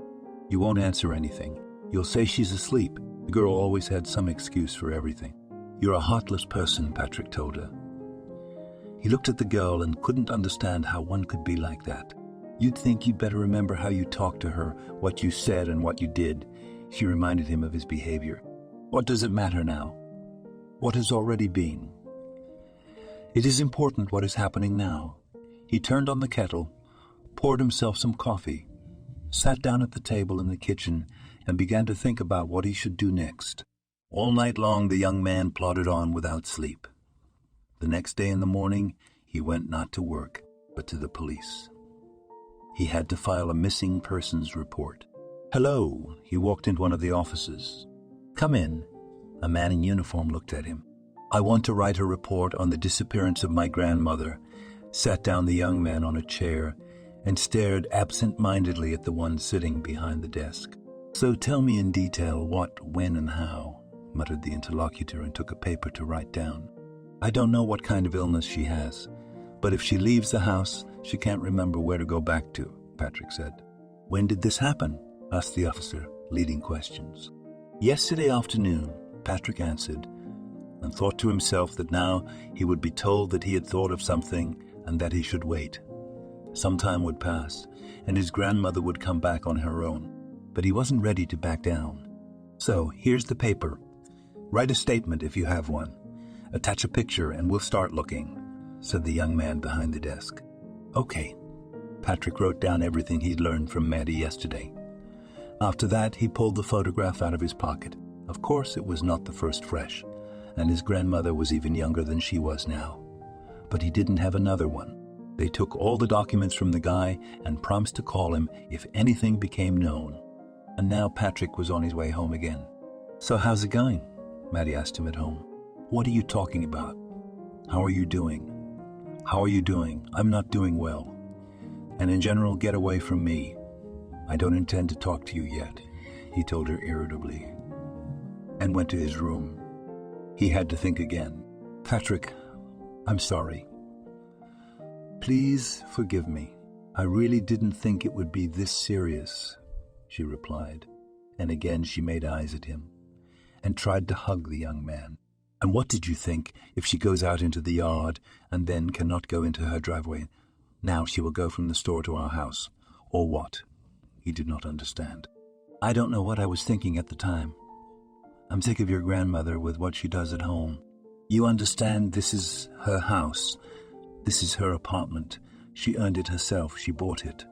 [SPEAKER 1] You won't answer anything. You'll say she's asleep. The girl always had some excuse for everything. You're a heartless person, Patrick told her. He looked at the girl and couldn't understand how one could be like that. You'd think you'd better remember how you talked to her, what you said and what you did. She reminded him of his behavior. What does it matter now? What has already been? It is important what is happening now. He turned on the kettle, poured himself some coffee, sat down at the table in the kitchen, and began to think about what he should do next. All night long the young man plodded on without sleep. The next day in the morning, he went not to work, but to the police. He had to file a missing persons report. Hello, he walked into one of the offices. Come in. A man in uniform looked at him. I want to write a report on the disappearance of my grandmother, sat down the young man on a chair, and stared absent-mindedly at the one sitting behind the desk. So tell me in detail what, when, and how, muttered the interlocutor and took a paper to write down. I don't know what kind of illness she has, but if she leaves the house, she can't remember where to go back to, Patrick said. When did this happen? Asked the officer, leading questions. Yesterday afternoon, Patrick answered, and thought to himself that now he would be told that he had thought of something and that he should wait. Some time would pass, and his grandmother would come back on her own, but he wasn't ready to back down. So, here's the paper. Write a statement if you have one. Attach a picture and we'll start looking, said the young man behind the desk. Okay. Patrick wrote down everything he'd learned from Maddie yesterday. After that, he pulled the photograph out of his pocket. Of course, it was not the first fresh, and his grandmother was even younger than she was now. But he didn't have another one. They took all the documents from the guy and promised to call him if anything became known. And now Patrick was on his way home again. So how's it going? Maddie asked him at home. What are you talking about? How are you doing? How are you doing? I'm not doing well. And in general, get away from me. I don't intend to talk to you yet, he told her irritably, and went to his room. He had to think again. Patrick, I'm sorry. Please forgive me. I really didn't think it would be this serious, she replied, and again she made eyes at him and tried to hug the young man. And what did you think if she goes out into the yard and then cannot go into her driveway? Now she will go from the store to our house. Or what? He did not understand. I don't know what I was thinking at the time. I'm sick of your grandmother with what she does at home. You understand, this is her house. This is her apartment. She earned it herself. She bought it.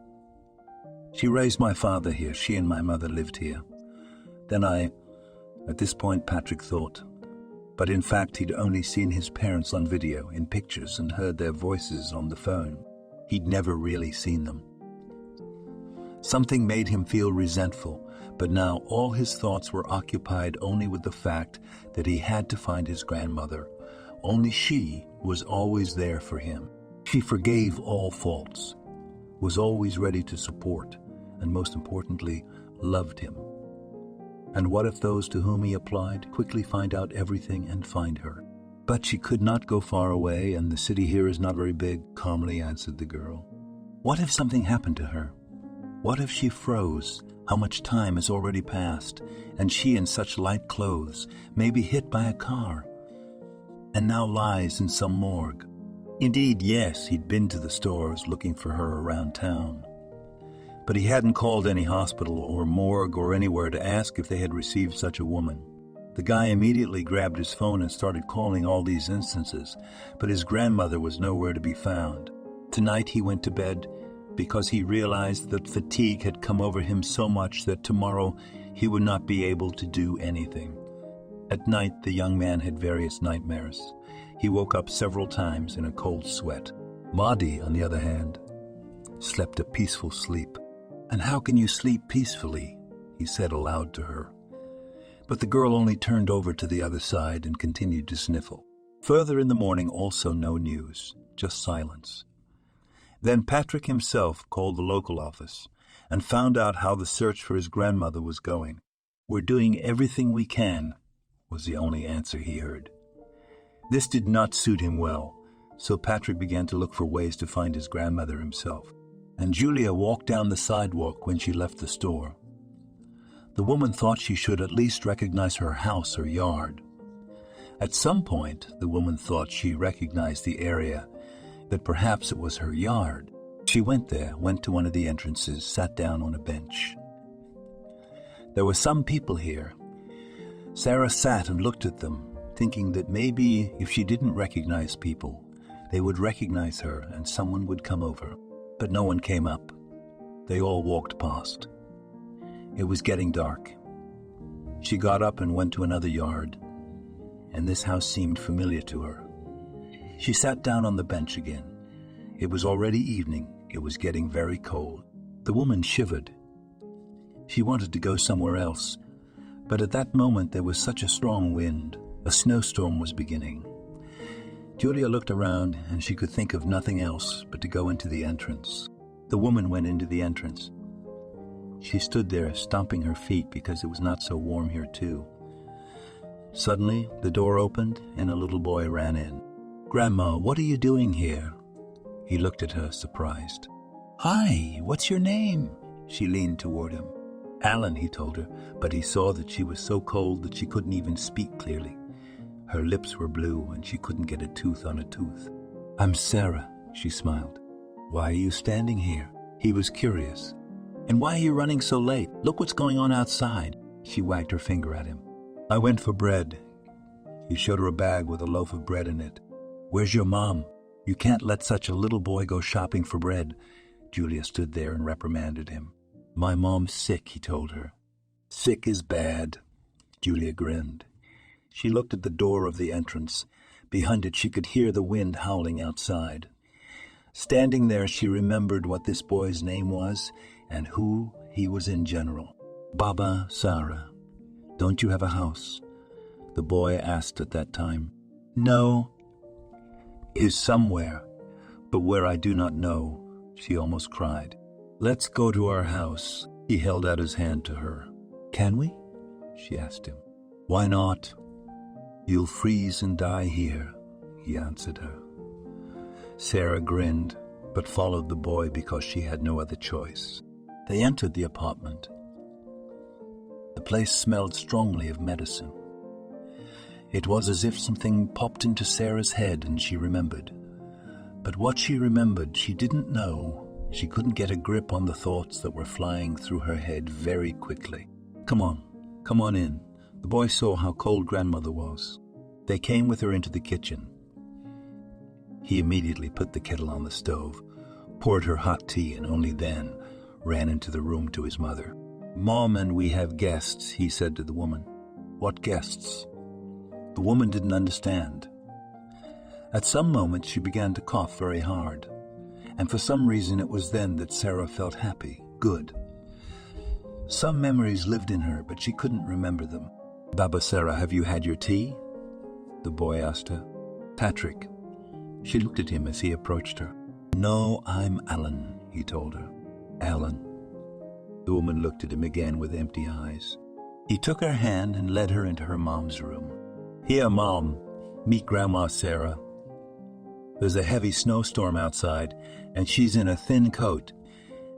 [SPEAKER 1] She raised my father here. She and my mother lived here. Then at this point, Patrick thought, but in fact he'd only seen his parents on video, in pictures, and heard their voices on the phone. He'd never really seen them. Something made him feel resentful, but now all his thoughts were occupied only with the fact that he had to find his grandmother. Only she was always there for him. She forgave all faults, was always ready to support, and most importantly, loved him. And what if those to whom he applied quickly find out everything and find her? But she could not go far away, and the city here is not very big, calmly answered the girl. What if something happened to her? What if she froze? How much time has already passed, and she in such light clothes, maybe hit by a car, and now lies in some morgue? Indeed, yes, he'd been to the stores looking for her around town. But he hadn't called any hospital or morgue or anywhere to ask if they had received such a woman. The guy immediately grabbed his phone and started calling all these instances, but his grandmother was nowhere to be found. Tonight he went to bed because he realized that fatigue had come over him so much that tomorrow he would not be able to do anything. At night, the young man had various nightmares. He woke up several times in a cold sweat. Mahdi, on the other hand, slept a peaceful sleep. And how can you sleep peacefully? He said aloud to her. But the girl only turned over to the other side and continued to sniffle. Further in the morning, also no news, just silence. Then Patrick himself called the local office and found out how the search for his grandmother was going. We're doing everything we can, was the only answer he heard. This did not suit him well, so Patrick began to look for ways to find his grandmother himself. And Julia walked down the sidewalk when she left the store. The woman thought she should at least recognize her house or yard. At some point, the woman thought she recognized the area, that perhaps it was her yard. She went to one of the entrances, sat down on a bench. There were some people here. Sarah sat and looked at them, thinking that maybe if she didn't recognize people, they would recognize her and someone would come over. But no one came up. They all walked past. It was getting dark. She got up and went to another yard, and this house seemed familiar to her. She sat down on the bench again. It was already evening. It was getting very cold. The woman shivered. She wanted to go somewhere else, but at that moment there was such a strong wind. A snowstorm was beginning. Julia looked around, and she could think of nothing else but to go into the entrance. The woman went into the entrance. She stood there, stomping her feet because it was not so warm here, too. Suddenly, the door opened, and a little boy ran in. "Grandma, what are you doing here?" He looked at her, surprised. "Hi, what's your name?" She leaned toward him. "Alan," he told her, but he saw that she was so cold that she couldn't even speak clearly. Her lips were blue, and she couldn't get a tooth on a tooth. "I'm Sarah," she smiled. "Why are you standing here?" He was curious. "And why are you running so late? Look what's going on outside." She wagged her finger at him. "I went for bread." He showed her a bag with a loaf of bread in it. "Where's your mom? You can't let such a little boy go shopping for bread." Julia stood there and reprimanded him. "My mom's sick," he told her. "Sick is bad." Julia grinned. She looked at the door of the entrance. Behind it she could hear the wind howling outside. Standing there, she remembered what this boy's name was and who he was in general. "Baba Sarah, don't you have a house?" the boy asked at that time. "No." "Is somewhere, but where I do not know," she almost cried. "Let's go to our house." He held out his hand to her. "Can we?" she asked him. "Why not? You'll freeze and die here," he answered her. Sarah grinned. but followed the boy because she had no other choice. They entered the apartment. The place smelled strongly of medicine. It was as if something popped into Sarah's head and she remembered. But what she remembered, she didn't know. She couldn't get a grip on the thoughts that were flying through her head very quickly. Come on in. The boy saw how cold grandmother was. They came with her into the kitchen. He immediately put the kettle on the stove, poured her hot tea, and only then ran into the room to his mother. Mom, and we have guests, he said to the woman. What guests? The woman didn't understand. At some moments she began to cough very hard, and for some reason it was then that Sarah felt happy, good. Some memories lived in her, but she couldn't remember them. Baba Sarah, have you had your tea? The boy asked her. Patrick. She looked at him as he approached her. No, I'm Alan, he told her. Alan. The woman looked at him again with empty eyes. He took her hand and led her into her mom's room. Here, Mom, meet Grandma Sarah. There's a heavy snowstorm outside, and she's in a thin coat,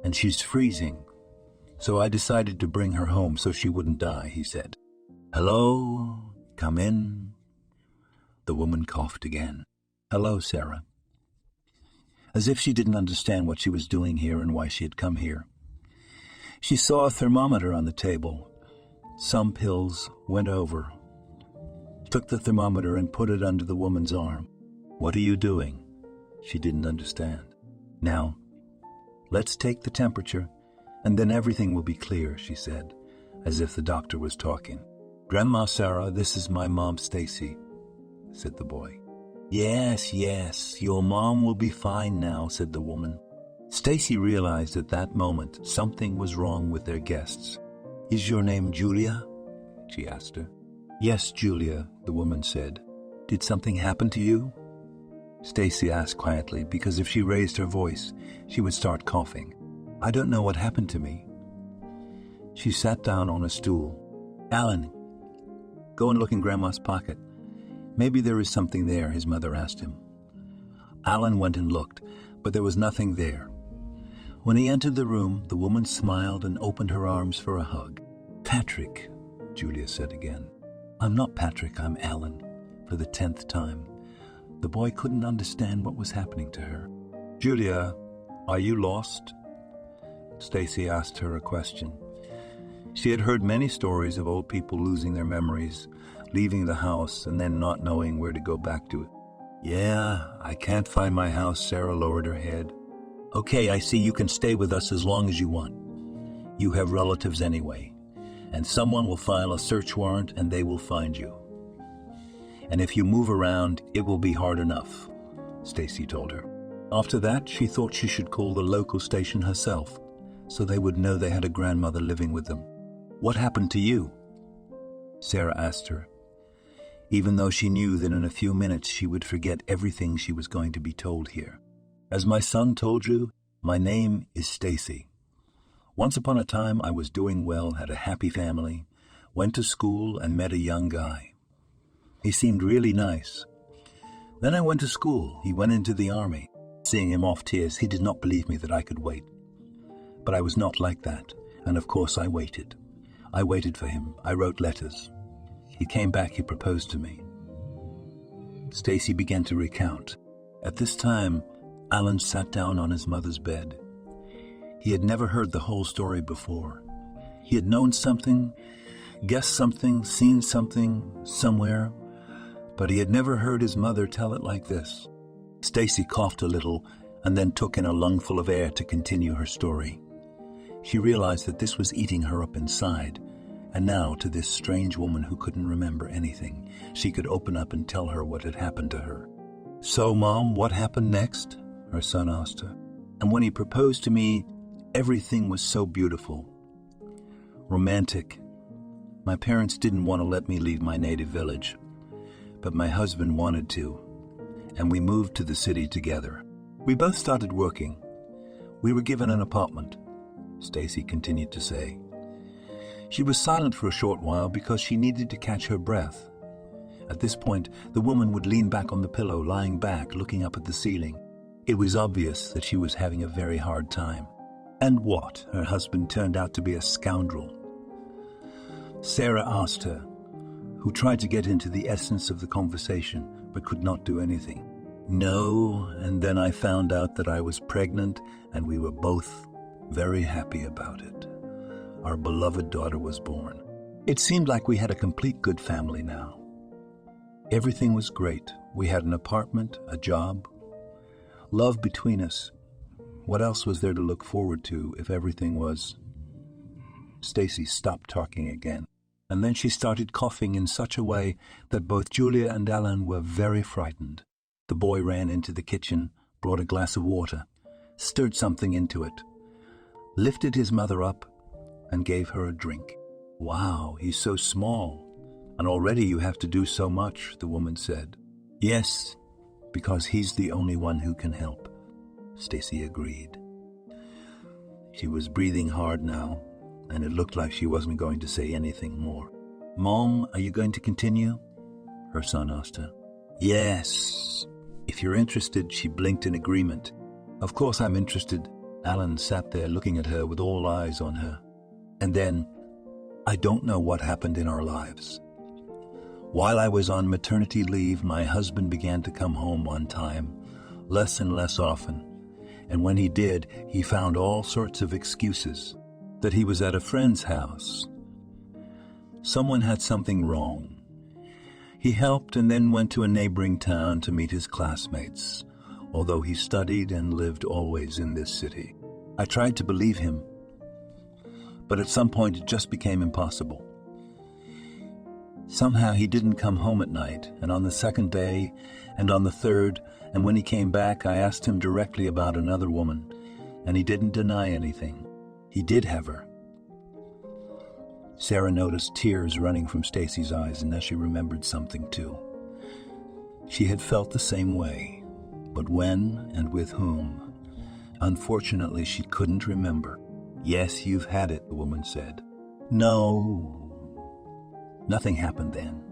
[SPEAKER 1] and she's freezing. So I decided to bring her home so she wouldn't die, he said. Hello, come in. The woman coughed again. Hello, Sarah. As if she didn't understand what she was doing here and why she had come here. She saw a thermometer on the table. Some pills went over. Took the thermometer and put it under the woman's arm. What are you doing? She didn't understand. Now, let's take the temperature, and then everything will be clear, she said, as if the doctor was talking. Grandma Sarah, this is my mom Stacy, said the boy. Yes, your mom will be fine now, said the woman. Stacy realized at that moment something was wrong with their guests. Is your name Julia? She asked her. Yes, Julia, the woman said. Did something happen to you? Stacy asked quietly, because if she raised her voice, she would start coughing. I don't know what happened to me. She sat down on a stool. Alan, go and look in Grandma's pocket. Maybe there is something there, his mother asked him. Alan went and looked, but there was nothing there. When he entered the room, the woman smiled and opened her arms for a hug. Patrick, Julia said again. I'm not Patrick, I'm Alan, for the 10th time. The boy couldn't understand what was happening to her. Julia, are you lost? Stacy asked her a question. She had heard many stories of old people losing their memories, leaving the house, and then not knowing where to go back to it. Yeah, I can't find my house, Sarah lowered her head. Okay, I see you can stay with us as long as you want. You have relatives anyway, and someone will file a search warrant and they will find you. And if you move around, it will be hard enough, Stacy told her. After that, she thought she should call the local station herself, so they would know they had a grandmother living with them. What happened to you? Sarah asked her, even though she knew that in a few minutes she would forget everything she was going to be told here. As my son told you, my name is Stacy. Once upon a time, I was doing well, had a happy family, went to school and met a young guy. He seemed really nice. Then I went to school. He went into the army. Seeing him off tears, he did not believe me that I could wait. But I was not like that, and of course I waited. I waited for him. I wrote letters. He came back, he proposed to me. Stacy began to recount. At this time, Alan sat down on his mother's bed. He had never heard the whole story before. He had known something, guessed something, seen something, somewhere, but he had never heard his mother tell it like this. Stacy coughed a little and then took in a lungful of air to continue her story. She realized that this was eating her up inside, and now to this strange woman who couldn't remember anything, she could open up and tell her what had happened to her. So, Mom, what happened next? Her son asked her. And when he proposed to me, everything was so beautiful. Romantic. My parents didn't want to let me leave my native village, but my husband wanted to, and we moved to the city together. We both started working. We were given an apartment, Stacy continued to say. She was silent for a short while because she needed to catch her breath. At this point, the woman would lean back on the pillow, lying back, looking up at the ceiling. It was obvious that she was having a very hard time. And what? Her husband turned out to be a scoundrel. Sarah asked her, who tried to get into the essence of the conversation but could not do anything. No, and then I found out that I was pregnant, and we were both very happy about it. Our beloved daughter was born. It seemed like we had a complete good family now. Everything was great. We had an apartment, a job, love between us. What else was there to look forward to if everything was... Stacy stopped talking again, and then she started coughing in such a way that both Julia and Alan were very frightened. The boy ran into the kitchen, brought a glass of water, stirred something into it, lifted his mother up, and gave her a drink. Wow, he's so small, and already you have to do so much, the woman said. Yes, because he's the only one who can help, Stacy agreed. She was breathing hard now, and it looked like she wasn't going to say anything more. Mom, are you going to continue? Her son asked her. Yes. If you're interested, she blinked in agreement. Of course I'm interested. Alan sat there looking at her with all eyes on her. And then, I don't know what happened in our lives. While I was on maternity leave, my husband began to come home one time, less and less often. And when he did, he found all sorts of excuses. That he was at a friend's house. Someone had something wrong. He helped and then went to a neighboring town to meet his classmates, although he studied and lived always in this city. I tried to believe him, but at some point it just became impossible. Somehow he didn't come home at night, and on the second day, and on the third, and when he came back, I asked him directly about another woman, and he didn't deny anything. He did have her. Sarah noticed tears running from Stacy's eyes, and now she remembered something too. She had felt the same way, but when and with whom? Unfortunately, she couldn't remember. Yes, you've had it, the woman said. No. Nothing happened then.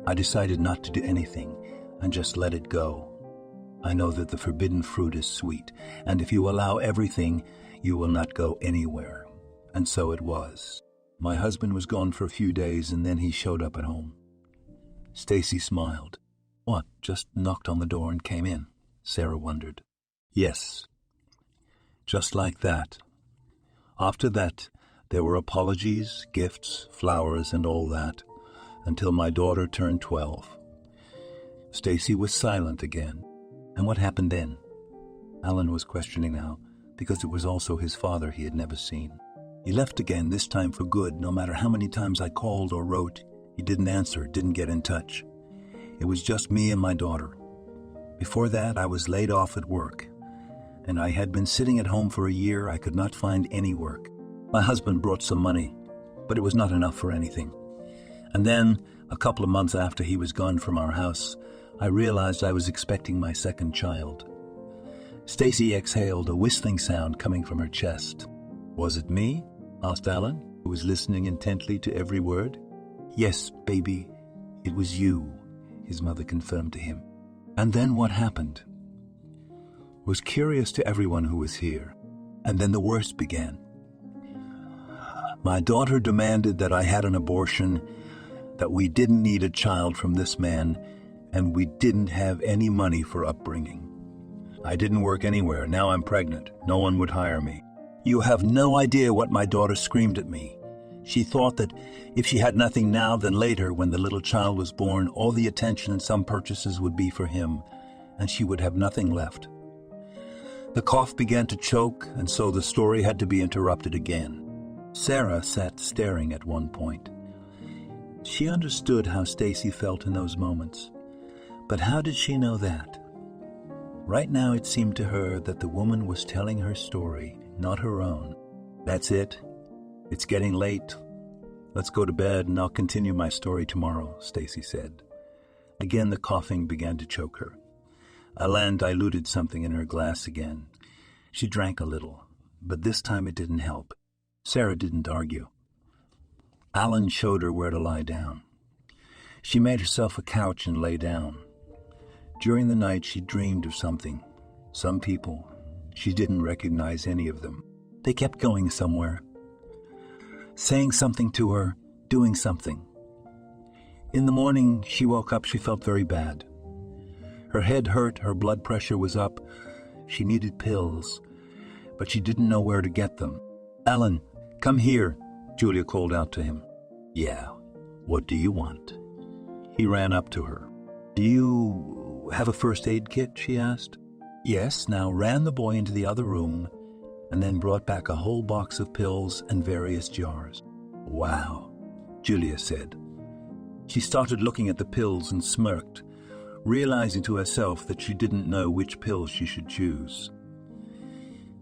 [SPEAKER 1] I decided not to do anything and just let it go. I know that the forbidden fruit is sweet, and if you allow everything, you will not go anywhere. And so it was. My husband was gone for a few days, and then he showed up at home. Stacy smiled. What, just knocked on the door and came in? Sarah wondered. Yes. Just like that. After that, there were apologies, gifts, flowers, and all that, until my daughter turned 12. Stacy was silent again. And what happened then? Alan was questioning now, because it was also his father he had never seen. He left again, this time for good. No matter how many times I called or wrote, he didn't answer, didn't get in touch. It was just me and my daughter. Before that, I was laid off at work, and I had been sitting at home for a year. I could not find any work. My husband brought some money, but it was not enough for anything. And then, a couple of months after he was gone from our house, I realized I was expecting my second child. Stacy exhaled, a whistling sound coming from her chest. Was it me? Asked Alan, who was listening intently to every word. Yes, baby, it was you, his mother confirmed to him. And then what happened? Was curious to everyone who was here. And then the worst began. My daughter demanded that I had an abortion, that we didn't need a child from this man, and we didn't have any money for upbringing. I didn't work anywhere. Now I'm pregnant. No one would hire me. You have no idea what my daughter screamed at me. She thought that if she had nothing now, then later, when the little child was born, all the attention and some purchases would be for him, and she would have nothing left. The cough began to choke, and so the story had to be interrupted again. Sarah sat staring at one point. She understood how Stacy felt in those moments. But how did she know that? Right now it seemed to her that the woman was telling her story, not her own. That's it. It's getting late. Let's go to bed and I'll continue my story tomorrow, Stacy said. Again the coughing began to choke her. Alan diluted something in her glass again. She drank a little, but this time it didn't help. Sarah didn't argue. Alan showed her where to lie down. She made herself a couch and lay down. During the night she dreamed of something Some people, she didn't recognize any of them. They kept going somewhere, saying something to her, doing something. In the morning, she woke up, she felt very bad. Her head hurt, her blood pressure was up. She needed pills, but she didn't know where to get them. "Alan, come here," Julia called out to him. "Yeah, what do you want?" He ran up to her. "Do you have a first aid kit?" she asked. "Yes," now ran the boy into the other room and then brought back a whole box of pills and various jars. "Wow," Julia said. She started looking at the pills and smirked, realizing to herself that she didn't know which pills she should choose.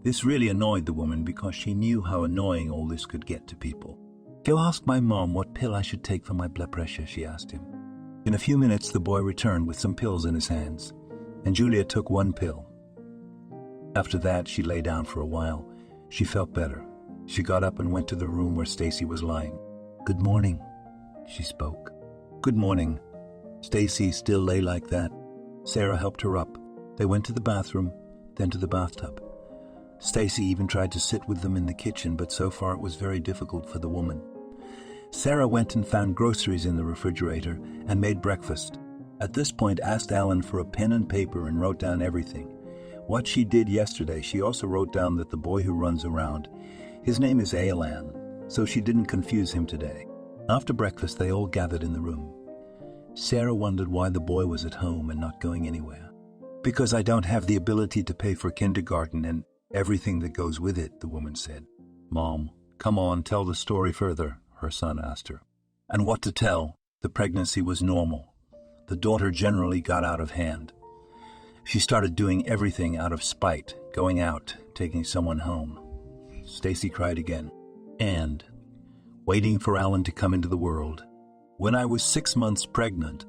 [SPEAKER 1] This really annoyed the woman because she knew how annoying all this could get to people. "Go ask my mom what pill I should take for my blood pressure," she asked him. In a few minutes, the boy returned with some pills in his hands, and Julia took one pill. After that, she lay down for a while. She felt better. She got up and went to the room where Stacy was lying. "Good morning," she spoke. "Good morning." Stacy still lay like that. Sarah helped her up. They went to the bathroom, then to the bathtub. Stacy even tried to sit with them in the kitchen, but so far it was very difficult for the woman. Sarah went and found groceries in the refrigerator and made breakfast. At this point, asked Alan for a pen and paper and wrote down everything. What she did yesterday, she also wrote down that the boy who runs around, his name is Alan, so she didn't confuse him today. After breakfast, they all gathered in the room. Sarah wondered why the boy was at home and not going anywhere. "Because I don't have the ability to pay for kindergarten and everything that goes with it," the woman said. "Mom, come on, tell the story further," her son asked her. And what to tell? The pregnancy was normal. The daughter generally got out of hand. She started doing everything out of spite, going out, taking someone home. Stacy cried again. And waiting for Alan to come into the world. When I was 6 months pregnant,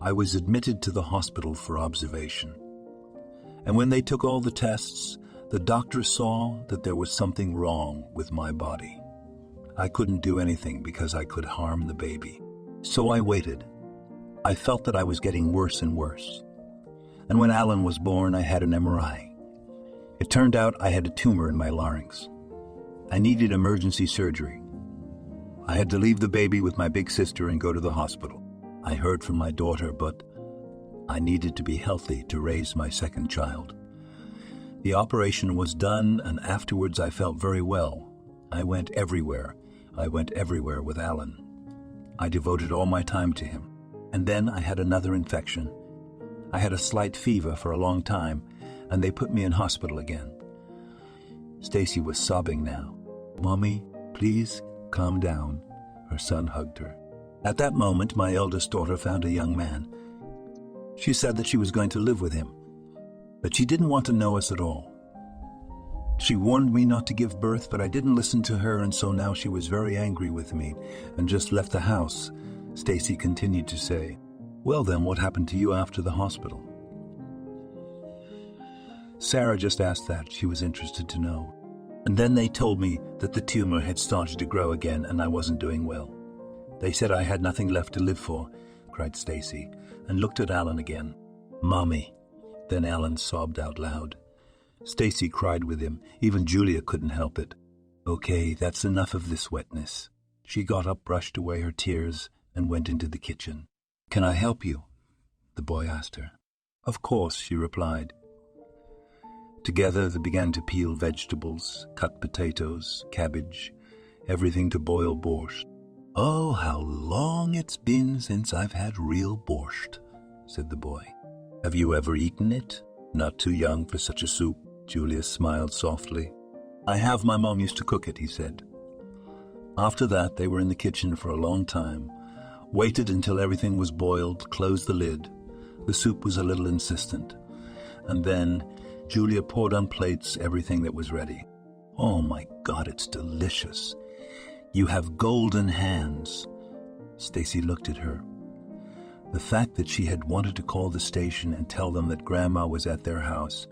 [SPEAKER 1] I was admitted to the hospital for observation. And when they took all the tests, the doctor saw that there was something wrong with my body. I couldn't do anything because I could harm the baby. So I waited. I felt that I was getting worse and worse. And when Alan was born, I had an MRI. It turned out I had a tumor in my larynx. I needed emergency surgery. I had to leave the baby with my big sister and go to the hospital. I heard from my daughter, but I needed to be healthy to raise my second child. The operation was done, and afterwards I felt very well. I went everywhere. I went everywhere with Alan. I devoted all my time to him. And then I had another infection. I had a slight fever for a long time, and they put me in hospital again. Stacy was sobbing now. "Mommy, please calm down." Her son hugged her. At that moment, my eldest daughter found a young man. She said that she was going to live with him, but she didn't want to know us at all. She warned me not to give birth, but I didn't listen to her, and so now she was very angry with me and just left the house. Stacy continued to say, "Well then, what happened to you after the hospital?" Sarah just asked that. She was interested to know. And then they told me that the tumor had started to grow again and I wasn't doing well. They said I had nothing left to live for, cried Stacy, and looked at Alan again. "Mommy." Then Alan sobbed out loud. Stacy cried with him. Even Julia couldn't help it. "Okay, that's enough of this wetness." She got up, brushed away her tears, and went into the kitchen. "Can I help you?" the boy asked her. "Of course," she replied. Together they began to peel vegetables, cut potatoes, cabbage, everything to boil borscht. "Oh, how long it's been since I've had real borscht," said the boy. "Have you ever eaten it? Not too young for such a soup." Julia smiled softly. "I have. My mom used to cook it," he said. After that, they were in the kitchen for a long time, waited until everything was boiled, closed the lid. The soup was a little insistent. And then Julia poured on plates everything that was ready. "Oh my God, it's delicious. You have golden hands." Stacy looked at her. The fact that she had wanted to call the station and tell them that Grandma was at their house,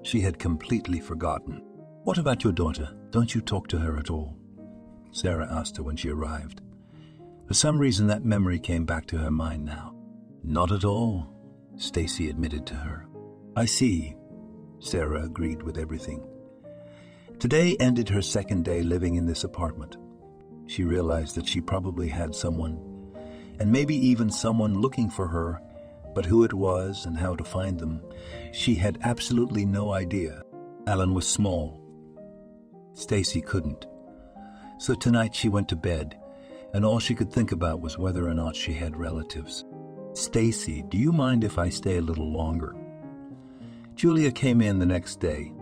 [SPEAKER 1] she had completely forgotten. "What about your daughter? Don't you talk to her at all?" Sarah asked her when she arrived. For some reason, that memory came back to her mind now. "Not at all," Stacy admitted to her. "I see." Sarah agreed with everything. Today ended her second day living in this apartment. She realized that she probably had someone, and maybe even someone looking for her, but who it was and how to find them, she had absolutely no idea. Alan was small. Stacy couldn't. So tonight she went to bed, and all she could think about was whether or not she had relatives. "Stacy, do you mind if I stay a little longer?" Julia came in the next day.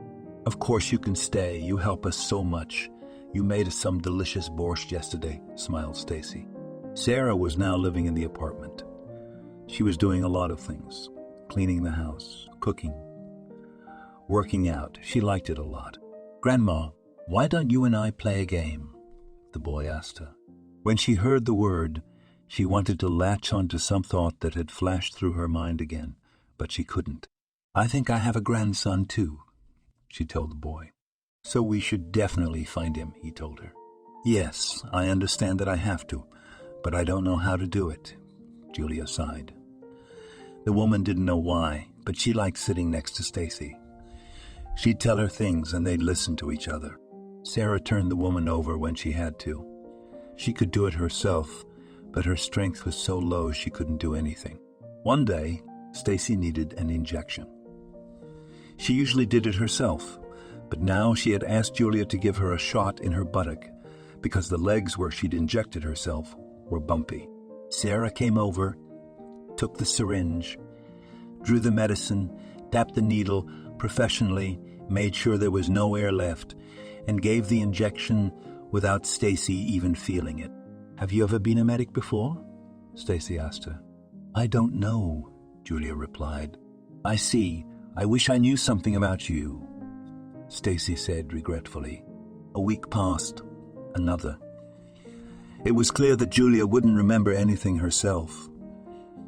[SPEAKER 1] "Of course you can stay. You help us so much. You made us some delicious borscht yesterday," smiled Stacy. Sarah was now living in the apartment. She was doing a lot of things: cleaning the house, cooking, working out. She liked it a lot. "Grandma, why don't you and I play a game?" the boy asked her. When she heard the word, she wanted to latch onto some thought that had flashed through her mind again, but she couldn't. "I think I have a grandson too," she told the boy. "So we should definitely find him," he told her. "Yes, I understand that I have to, but I don't know how to do it," Julia sighed. The woman didn't know why, but she liked sitting next to Stacy. She'd tell her things and they'd listen to each other. Sarah turned the woman over when she had to. She could do it herself, but her strength was so low she couldn't do anything. One day, Stacy needed an injection. She usually did it herself, but now she had asked Julia to give her a shot in her buttock because the legs where she'd injected herself were bumpy. Sarah came over, took the syringe, drew the medicine, tapped the needle professionally, made sure there was no air left, and gave the injection without Stacy even feeling it. "Have you ever been a medic before?" Stacy asked her. "I don't know," Julia replied. "I see. I wish I knew something about you," Stacy said regretfully. A week passed. Another. It was clear that Julia wouldn't remember anything herself.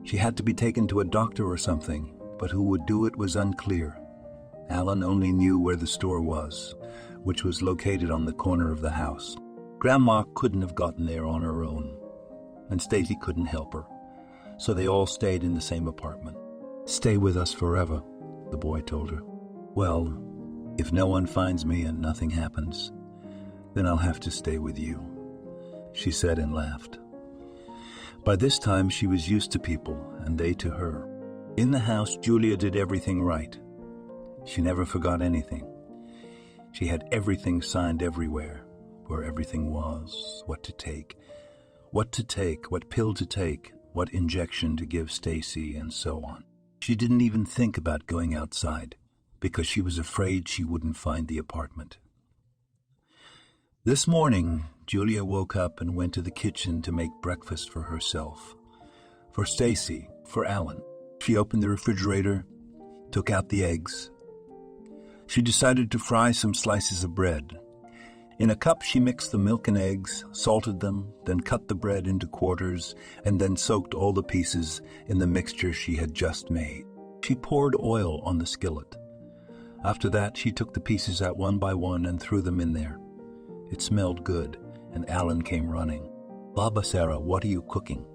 [SPEAKER 1] She had to be taken to a doctor or something, but who would do it was unclear. Alan only knew where the store was, which was located on the corner of the house. Grandma couldn't have gotten there on her own, and Stacy couldn't help her, so they all stayed in the same apartment. "Stay with us forever," the boy told her. "Well, if no one finds me and nothing happens, then I'll have to stay with you," she said and laughed. By this time she was used to people, and they to her. In the house, Julia did everything right. She never forgot anything. She had everything signed everywhere, where everything was, what to take, what pill to take, what injection to give Stacy, and so on. She didn't even think about going outside, because she was afraid she wouldn't find the apartment. This morning, Julia woke up and went to the kitchen to make breakfast for herself, for Stacy, for Alan. She opened the refrigerator, took out the eggs. She decided to fry some slices of bread. In a cup, she mixed the milk and eggs, salted them, then cut the bread into quarters, and then soaked all the pieces in the mixture she had just made. She poured oil on the skillet. After that, she took the pieces out one by one and threw them in there. It smelled good, and Alan came running. "Baba Sarah, what are you cooking?"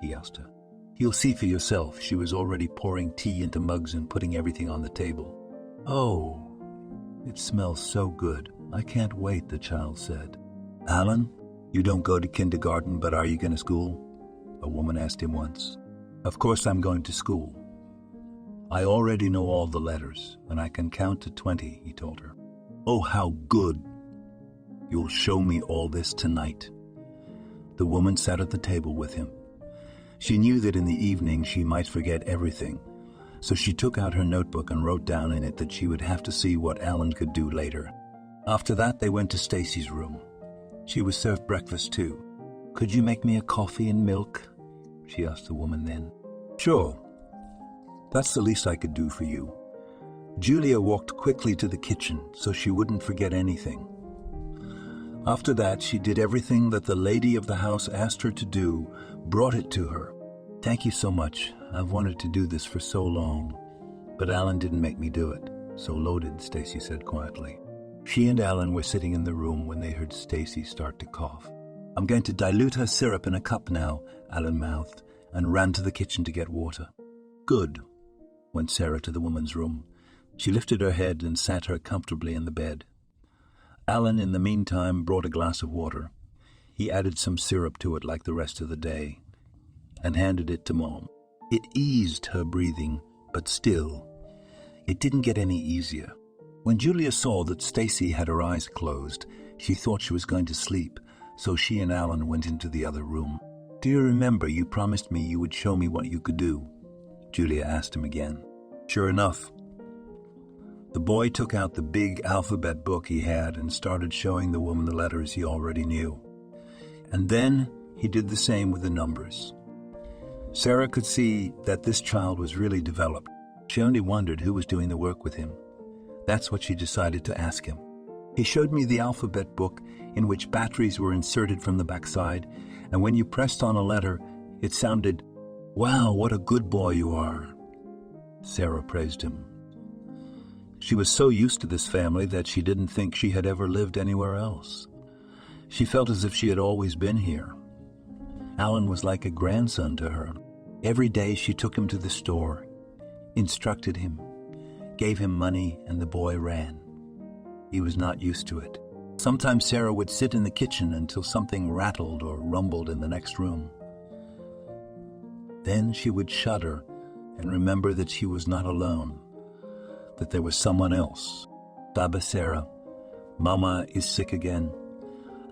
[SPEAKER 1] he asked her. "You'll see for yourself." She was already pouring tea into mugs and putting everything on the table. "Oh, it smells so good. I can't wait," the child said. "Alan, you don't go to kindergarten, but are you going to school?" a woman asked him once. "Of course I'm going to school. I already know all the letters, and I can count to 20, he told her. "Oh, how good. You'll show me all this tonight." The woman sat at the table with him. She knew that in the evening she might forget everything, so she took out her notebook and wrote down in it that she would have to see what Alan could do later. After that, they went to Stacy's room. She was served breakfast too. "Could you make me a coffee and milk?" she asked the woman then. "Sure. That's the least I could do for you." Julia walked quickly to the kitchen so she wouldn't forget anything. After that, she did everything that the lady of the house asked her to do, brought it to her. "Thank you so much. I've wanted to do this for so long. But Alan didn't make me do it. So loaded," Stacy said quietly. She and Alan were sitting in the room when they heard Stacy start to cough. "I'm going to dilute her syrup in a cup now," Alan mouthed, and ran to the kitchen to get water. "Good," went Sarah to the woman's room. She lifted her head and sat her comfortably in the bed. Alan, in the meantime, brought a glass of water. He added some syrup to it like the rest of the day and handed it to Mom. It eased her breathing, but still, it didn't get any easier. When Julia saw that Stacy had her eyes closed, she thought she was going to sleep, so she and Alan went into the other room. "Do you remember you promised me you would show me what you could do?" Julia asked him again. Sure enough, the boy took out the big alphabet book he had and started showing the woman the letters he already knew. And then he did the same with the numbers. Sarah could see that this child was really developed. She only wondered who was doing the work with him. That's what she decided to ask him. He showed me the alphabet book in which batteries were inserted from the backside, and when you pressed on a letter, it sounded, "Wow, what a good boy you are." Sarah praised him. She was so used to this family that she didn't think she had ever lived anywhere else. She felt as if she had always been here. Alan was like a grandson to her. Every day she took him to the store, instructed him, gave him money, and the boy ran. He was not used to it. Sometimes Sarah would sit in the kitchen until something rattled or rumbled in the next room. Then she would shudder and remember that she was not alone, that there was someone else. "Baba Sarah, Mama is sick again.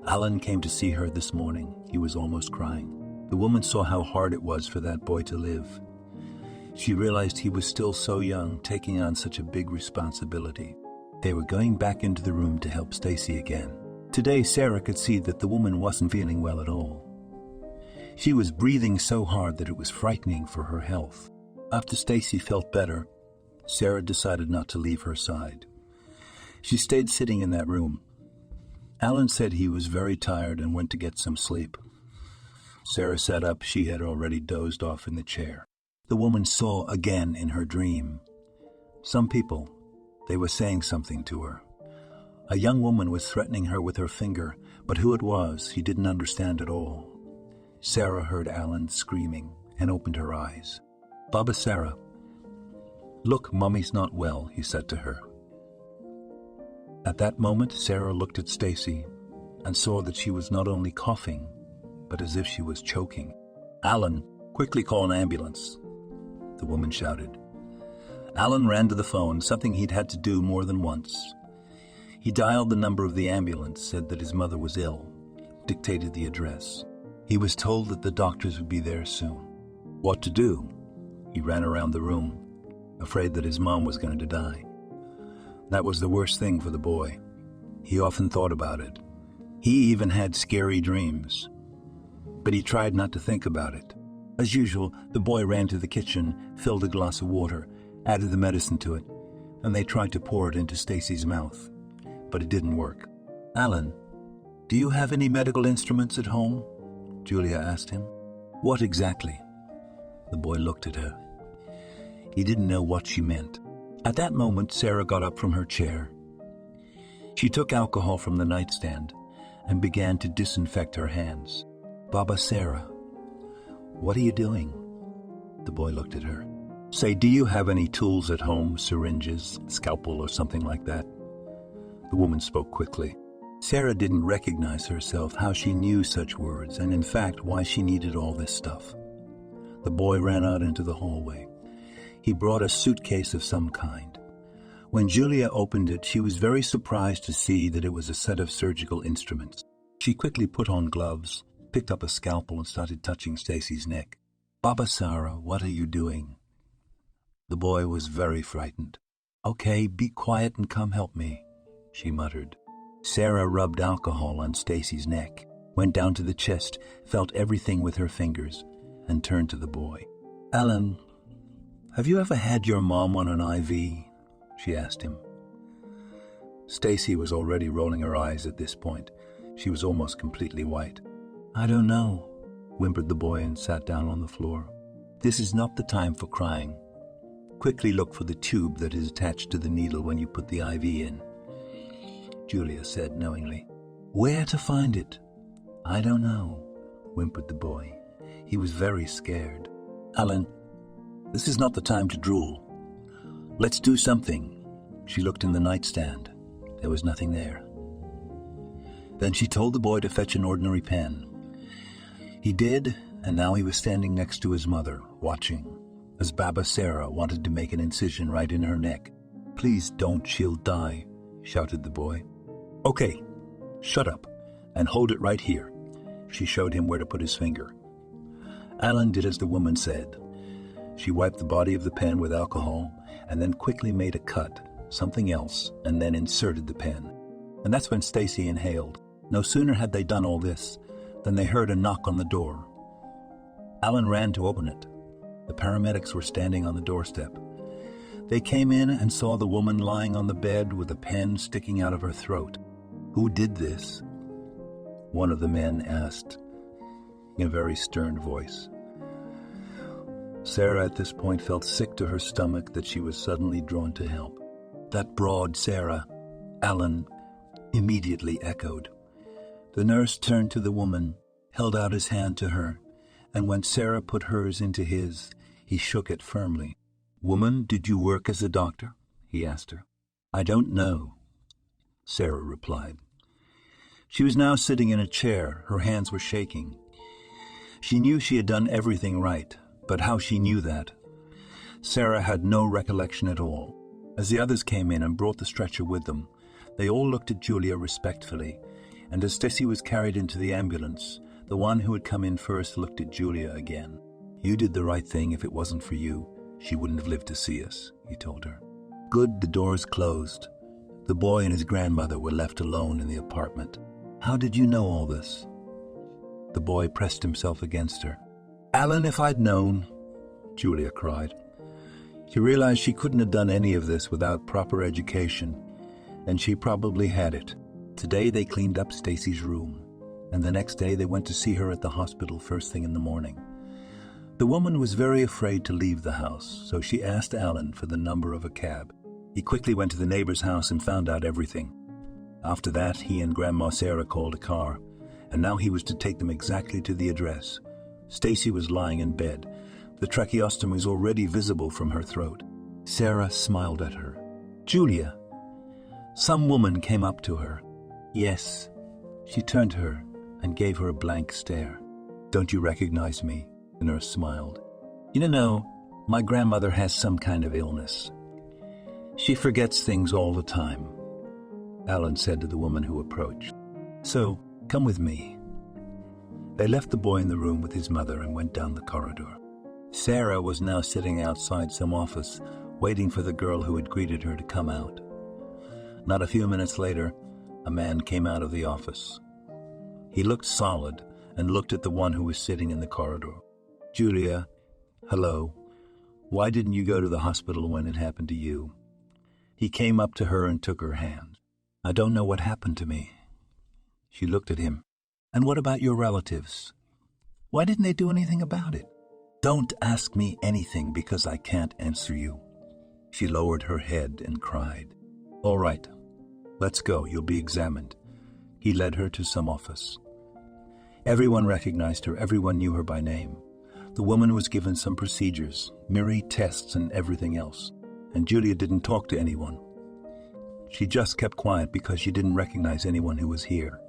[SPEAKER 1] Alan came to see her this morning. He was almost crying." The woman saw how hard it was for that boy to live. She realized he was still so young, taking on such a big responsibility. They were going back into the room to help Stacy again. Today, Sarah could see that the woman wasn't feeling well at all. She was breathing so hard that it was frightening for her health. After Stacy felt better, Sarah decided not to leave her side. She stayed sitting in that room. Alan said he was very tired and went to get some sleep. Sarah sat up. She had already dozed off in the chair. The woman saw again in her dream. Some people, they were saying something to her. A young woman was threatening her with her finger, but who it was, he didn't understand at all. Sarah heard Alan screaming and opened her eyes. "Baba Sarah, look, Mummy's not well," he said to her. At that moment, Sarah looked at Stacy and saw that she was not only coughing, but as if she was choking. "Alan, quickly call an ambulance," the woman shouted. Alan ran to the phone, something he'd had to do more than once. He dialed the number of the ambulance, said that his mother was ill, dictated the address. He was told that the doctors would be there soon. What to do? He ran around the room, afraid that his mom was going to die. That was the worst thing for the boy. He often thought about it. He even had scary dreams. But he tried not to think about it. As usual, the boy ran to the kitchen, filled a glass of water, added the medicine to it, and they tried to pour it into Stacy's mouth. But it didn't work. "Alan, do you have any medical instruments at home?" Julia asked him. "What exactly?" The boy looked at her. He didn't know what she meant. At that moment, Sarah got up from her chair. She took alcohol from the nightstand and began to disinfect her hands. "Baba Sarah, what are you doing?" The boy looked at her. "Say, do you have any tools at home, syringes, scalpel, or something like that?" The woman spoke quickly. Sarah didn't recognize herself, how she knew such words, and in fact, why she needed all this stuff. The boy ran out into the hallway. He brought a suitcase of some kind. When Julia opened it, she was very surprised to see that it was a set of surgical instruments. She quickly put on gloves, picked up a scalpel, and started touching Stacy's neck. "Baba Sarah, what are you doing?" The boy was very frightened. "Okay, be quiet and come help me," she muttered. Sarah rubbed alcohol on Stacy's neck, went down to the chest, felt everything with her fingers, and turned to the boy. "Alan, have you ever had your mom on an IV?" she asked him. Stacy was already rolling her eyes at this point. She was almost completely white. "I don't know," whimpered the boy and sat down on the floor. "This is not the time for crying. Quickly look for the tube that is attached to the needle when you put the IV in," Julia said knowingly. "Where to find it?" "I don't know," whimpered the boy. He was very scared. "Alan, this is not the time to drool. Let's do something," She looked in the nightstand. There was nothing there. Then she told the boy to fetch an ordinary pen. He did, and now he was standing next to his mother, watching, as Baba Sarah wanted to make an incision right in her neck. "Please don't, she'll die," shouted the boy. "Okay, shut up, and hold it right here." She showed him where to put his finger. Alan did as the woman said. She wiped the body of the pen with alcohol, and then quickly made a cut, something else, and then inserted the pen. And that's when Stacy inhaled. No sooner had they done all this than they heard a knock on the door. Alan ran to open it. The paramedics were standing on the doorstep. They came in and saw the woman lying on the bed with a pen sticking out of her throat. "Who did this?" one of the men asked in a very stern voice. Sarah at this point felt sick to her stomach that she was suddenly drawn to help. "That broad Sarah," Alan immediately echoed. The nurse turned to the woman, held out his hand to her, and when Sarah put hers into his, he shook it firmly. "Woman, did you work as a doctor?" he asked her. "I don't know," Sarah replied. She was now sitting in a chair. Her hands were shaking. She knew she had done everything right, but how she knew that? Sarah had no recollection at all. As the others came in and brought the stretcher with them, they all looked at Julia respectfully, and as Stacy was carried into the ambulance, the one who had come in first looked at Julia again. "You did the right thing. If it wasn't for you, she wouldn't have lived to see us," he told her. "Good, the doors closed. The boy and his grandmother were left alone in the apartment. How did you know all this?" The boy pressed himself against her. "Alan, if I'd known," Julia cried. She realized she couldn't have done any of this without proper education, and she probably had it. Today they cleaned up Stacy's room, and the next day they went to see her at the hospital first thing in the morning. The woman was very afraid to leave the house, so she asked Alan for the number of a cab. He quickly went to the neighbor's house and found out everything. After that, he and Grandma Sarah called a car, and now he was to take them exactly to the address. Stacy was lying in bed. The tracheostomy was already visible from her throat. Sarah smiled at her. "Julia." Some woman came up to her. "Yes." She turned to her and gave her a blank stare. "Don't you recognize me?" The nurse smiled. "You know, my grandmother has some kind of illness. She forgets things all the time," Alan said to the woman who approached. "So, come with me." They left the boy in the room with his mother and went down the corridor. Sarah was now sitting outside some office, waiting for the girl who had greeted her to come out. Not a few minutes later, a man came out of the office. He looked solid and looked at the one who was sitting in the corridor. "Julia, hello. Why didn't you go to the hospital when it happened to you?" He came up to her and took her hand. "I don't know what happened to me." She looked at him. "And what about your relatives? Why didn't they do anything about it?" "Don't ask me anything because I can't answer you." She lowered her head and cried. "All right, let's go. You'll be examined." He led her to some office. Everyone recognized her. Everyone knew her by name. The woman was given some procedures, MIRI tests and everything else. And Julia didn't talk to anyone. She just kept quiet because she didn't recognize anyone who was here.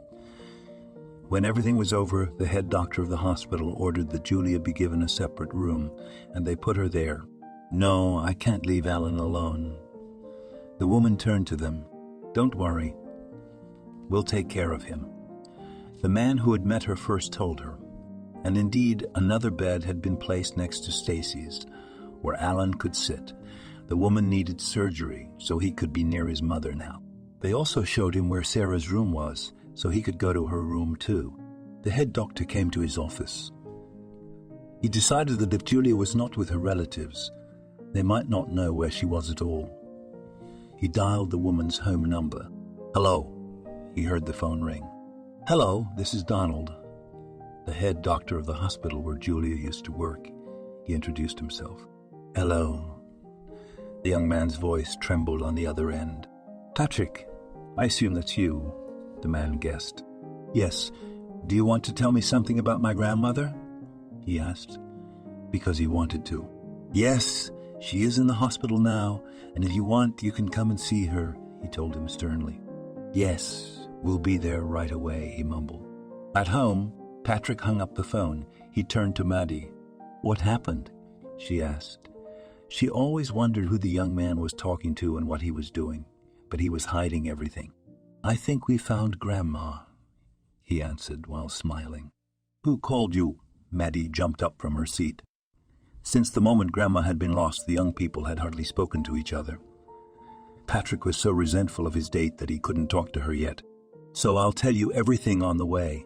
[SPEAKER 1] When everything was over, the head doctor of the hospital ordered that Julia be given a separate room, and they put her there. "No, I can't leave Alan alone." The woman turned to them. "Don't worry. We'll take care of him." The man who had met her first told her. And indeed, another bed had been placed next to Stacy's, where Alan could sit. The woman needed surgery, so he could be near his mother now. They also showed him where Sarah's room was, so he could go to her room too. The head doctor came to his office. He decided that if Julia was not with her relatives, they might not know where she was at all. He dialed the woman's home number. "Hello," he heard the phone ring. "Hello, this is Donald, the head doctor of the hospital where Julia used to work." He introduced himself. "Hello." The young man's voice trembled on the other end. "Patrick, I assume that's you," the man guessed. "Yes. Do you want to tell me something about my grandmother?" he asked, because he wanted to. "Yes, She is in the hospital now, and if you want, you can come and see her, he told him sternly. Yes, we'll be there right away, he mumbled. At home, Patrick hung up the phone. He turned to Maddie. What happened? She asked. She always wondered who the young man was talking to and what he was doing, but he was hiding everything. I think we found Grandma, he answered while smiling. Who called you? Maddie jumped up from her seat. Since the moment Grandma had been lost, the young people had hardly spoken to each other. Patrick was so resentful of his date that he couldn't talk to her yet. So I'll tell you everything on the way.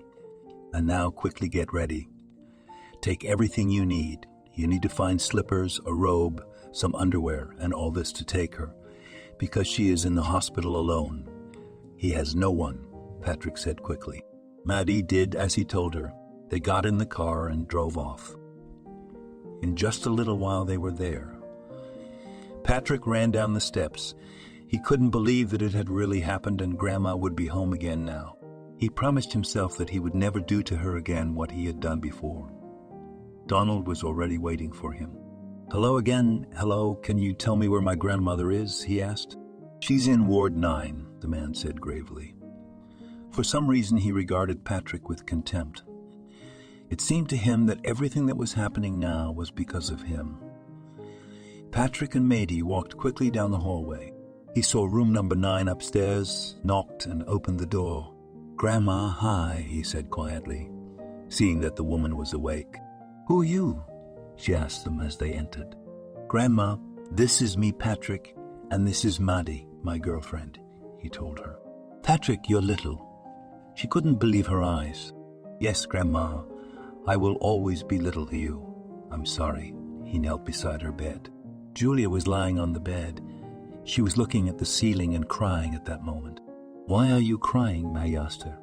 [SPEAKER 1] And now quickly get ready. Take everything you need. You need to find slippers, a robe, some underwear, and all this to take her, because she is in the hospital alone. He has no one, Patrick said quickly. Maddie did as he told her. They got in the car and drove off. In just a little while they were there. Patrick ran down the steps. He couldn't believe that it had really happened and Grandma would be home again now. He promised himself that he would never do to her again what he had done before. Donald was already waiting for him. Hello again. Hello, can you tell me where my grandmother is? He asked. She's in Ward 9, the man said gravely. For some reason he regarded Patrick with contempt. It seemed to him that everything that was happening now was because of him. Patrick and Maddie walked quickly down the hallway. He saw room number 9 upstairs, knocked and opened the door. Grandma, hi, he said quietly, seeing that the woman was awake. Who are you? She asked them as they entered. Grandma, this is me, Patrick, and this is Maddie, my girlfriend, he told her. Patrick, you're little. She couldn't believe her eyes. Yes, Grandma, I will always be little to you. I'm sorry. He knelt beside her bed. Julia was lying on the bed. She was looking at the ceiling and crying at that moment. Why are you crying? Maggie asked her.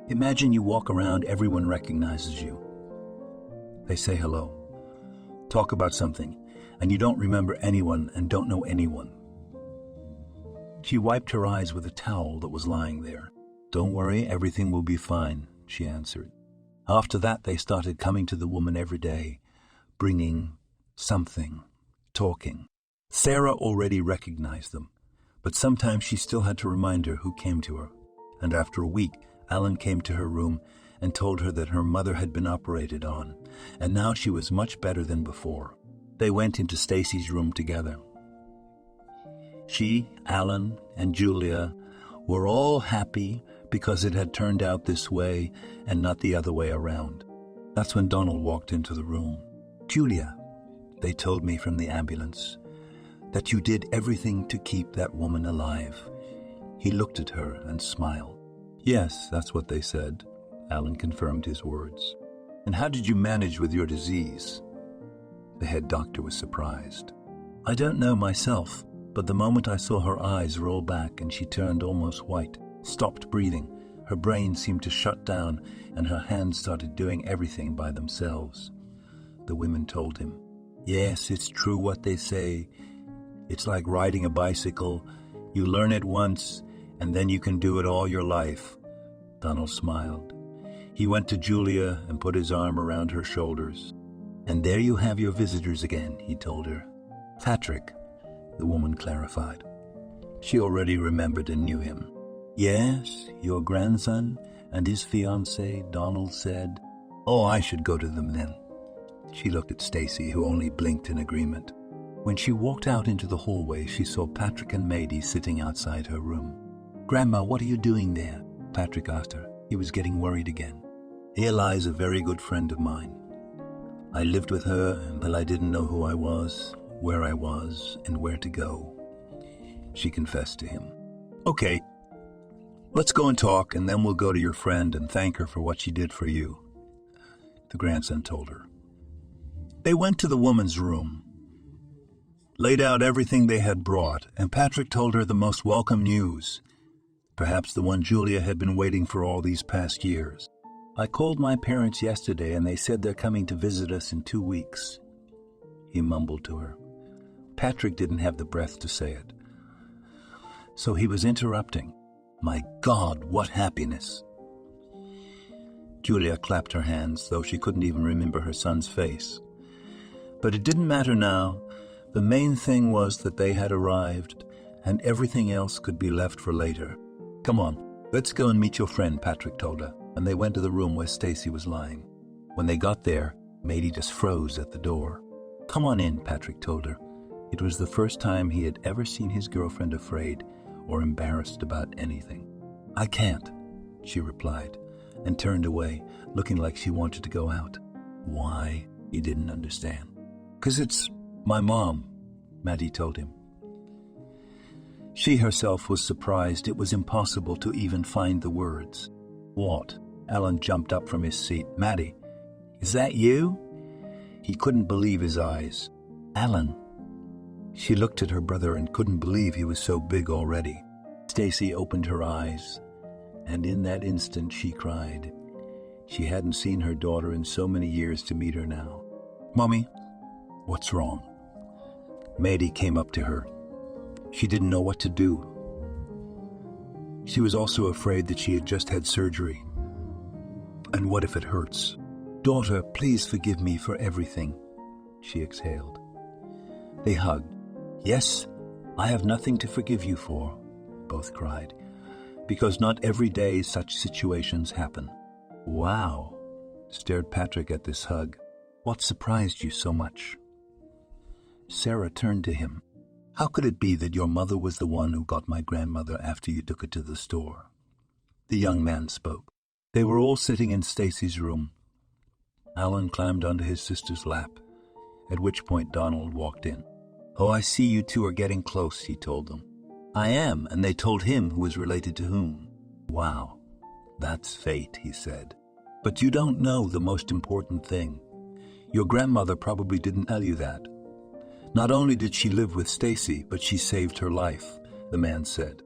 [SPEAKER 1] Imagine you walk around, everyone recognizes you. They say hello, talk about something, and you don't remember anyone and don't know anyone. She wiped her eyes with a towel that was lying there. Don't worry, everything will be fine, she answered. After that, they started coming to the woman every day, bringing something, talking. Sarah already recognized them, but sometimes she still had to remind her who came to her. And after a week, Alan came to her room and told her that her mother had been operated on, and now she was much better than before. They went into Stacy's room together. She, Alan, and Julia were all happy because it had turned out this way and not the other way around. That's when Donald walked into the room. Julia, they told me from the ambulance, that you did everything to keep that woman alive. He looked at her and smiled. Yes, that's what they said. Alan confirmed his words. And how did you manage with your disease? The head doctor was surprised. I don't know myself, but the moment I saw her eyes roll back and she turned almost white, stopped breathing, her brain seemed to shut down and her hands started doing everything by themselves. The women told him, yes, it's true what they say. It's like riding a bicycle. You learn it once, and then you can do it all your life. Donald smiled. He went to Julia and put his arm around her shoulders. And there you have your visitors again, he told her. Patrick, the woman clarified. She already remembered and knew him. Yes, your grandson and his fiancée, Donald said. Oh, I should go to them then. She looked at Stacy, who only blinked in agreement. When she walked out into the hallway, she saw Patrick and Maddie sitting outside her room. Grandma, what are you doing there? Patrick asked her. He was getting worried again. Here lies a very good friend of mine. I lived with her until I didn't know who I was, where I was, and where to go. She confessed to him. Okay, let's go and talk, and then we'll go to your friend and thank her for what she did for you, the grandson told her. They went to the woman's room, laid out everything they had brought, and Patrick told her the most welcome news, perhaps the one Julia had been waiting for all these past years. I called my parents yesterday, and they said they're coming to visit us in 2 weeks, he mumbled to her. Patrick didn't have the breath to say it, so he was interrupting. My God, what happiness! Julia clapped her hands, though she couldn't even remember her son's face. But it didn't matter now, The main thing was that they had arrived, and everything else could be left for later. "Come on, let's go and meet your friend," Patrick told her, and they went to the room where Stacy was lying. When they got there, Mady just froze at the door. "Come on in," Patrick told her. It was the first time he had ever seen his girlfriend afraid or embarrassed about anything. "I can't," she replied, and turned away, looking like she wanted to go out. Why? He didn't understand. "'Cause it's my mom," Maddie told him. She herself was surprised it was impossible to even find the words. "What?" Alan jumped up from his seat. "Maddie, is that you?" He couldn't believe his eyes. "Alan." She looked at her brother and couldn't believe he was so big already. Stacy opened her eyes, and in that instant she cried. She hadn't seen her daughter in so many years to meet her now. "Mommy, what's wrong?" Maddie came up to her. She didn't know what to do. She was also afraid that she had just had surgery. And what if it hurts? "Daughter, please forgive me for everything," she exhaled. They hugged. "Yes, I have nothing to forgive you for," both cried, "because not every day such situations happen." "Wow," stared Patrick at this hug. "What surprised you so much?" Sarah turned to him. "How could it be that your mother was the one who got my grandmother after you took her to the store?" The young man spoke. They were all sitting in Stacy's room. Alan climbed onto his sister's lap, at which point Donald walked in. "Oh, I see you two are getting close," he told them. "I am," and they told him who was related to whom. "Wow, that's fate," he said. "But you don't know the most important thing. Your grandmother probably didn't tell you that. Not only did she live with Stacy, but she saved her life," the man said.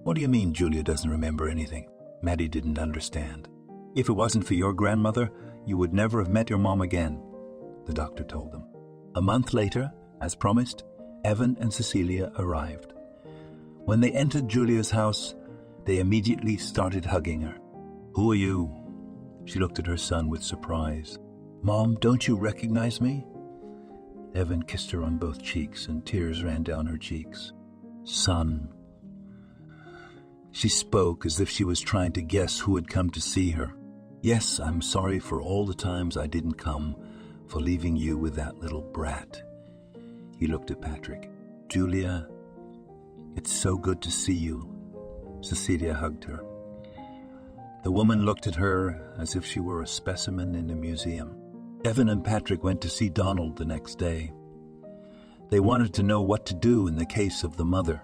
[SPEAKER 1] "What do you mean Julia doesn't remember anything?" Maddie didn't understand. "If it wasn't for your grandmother, you would never have met your mom again," the doctor told them. A month later, as promised, Evan and Cecilia arrived. When they entered Julia's house, they immediately started hugging her. "Who are you?" She looked at her son with surprise. "Mom, don't you recognize me?" Evan kissed her on both cheeks, and tears ran down her cheeks. "Son." She spoke as if she was trying to guess who had come to see her. "Yes, I'm sorry for all the times I didn't come, for leaving you with that little brat." He looked at Patrick. "Julia, it's so good to see you." Cecilia hugged her. The woman looked at her as if she were a specimen in a museum. Evan and Patrick went to see Donald the next day. They wanted to know what to do in the case of the mother.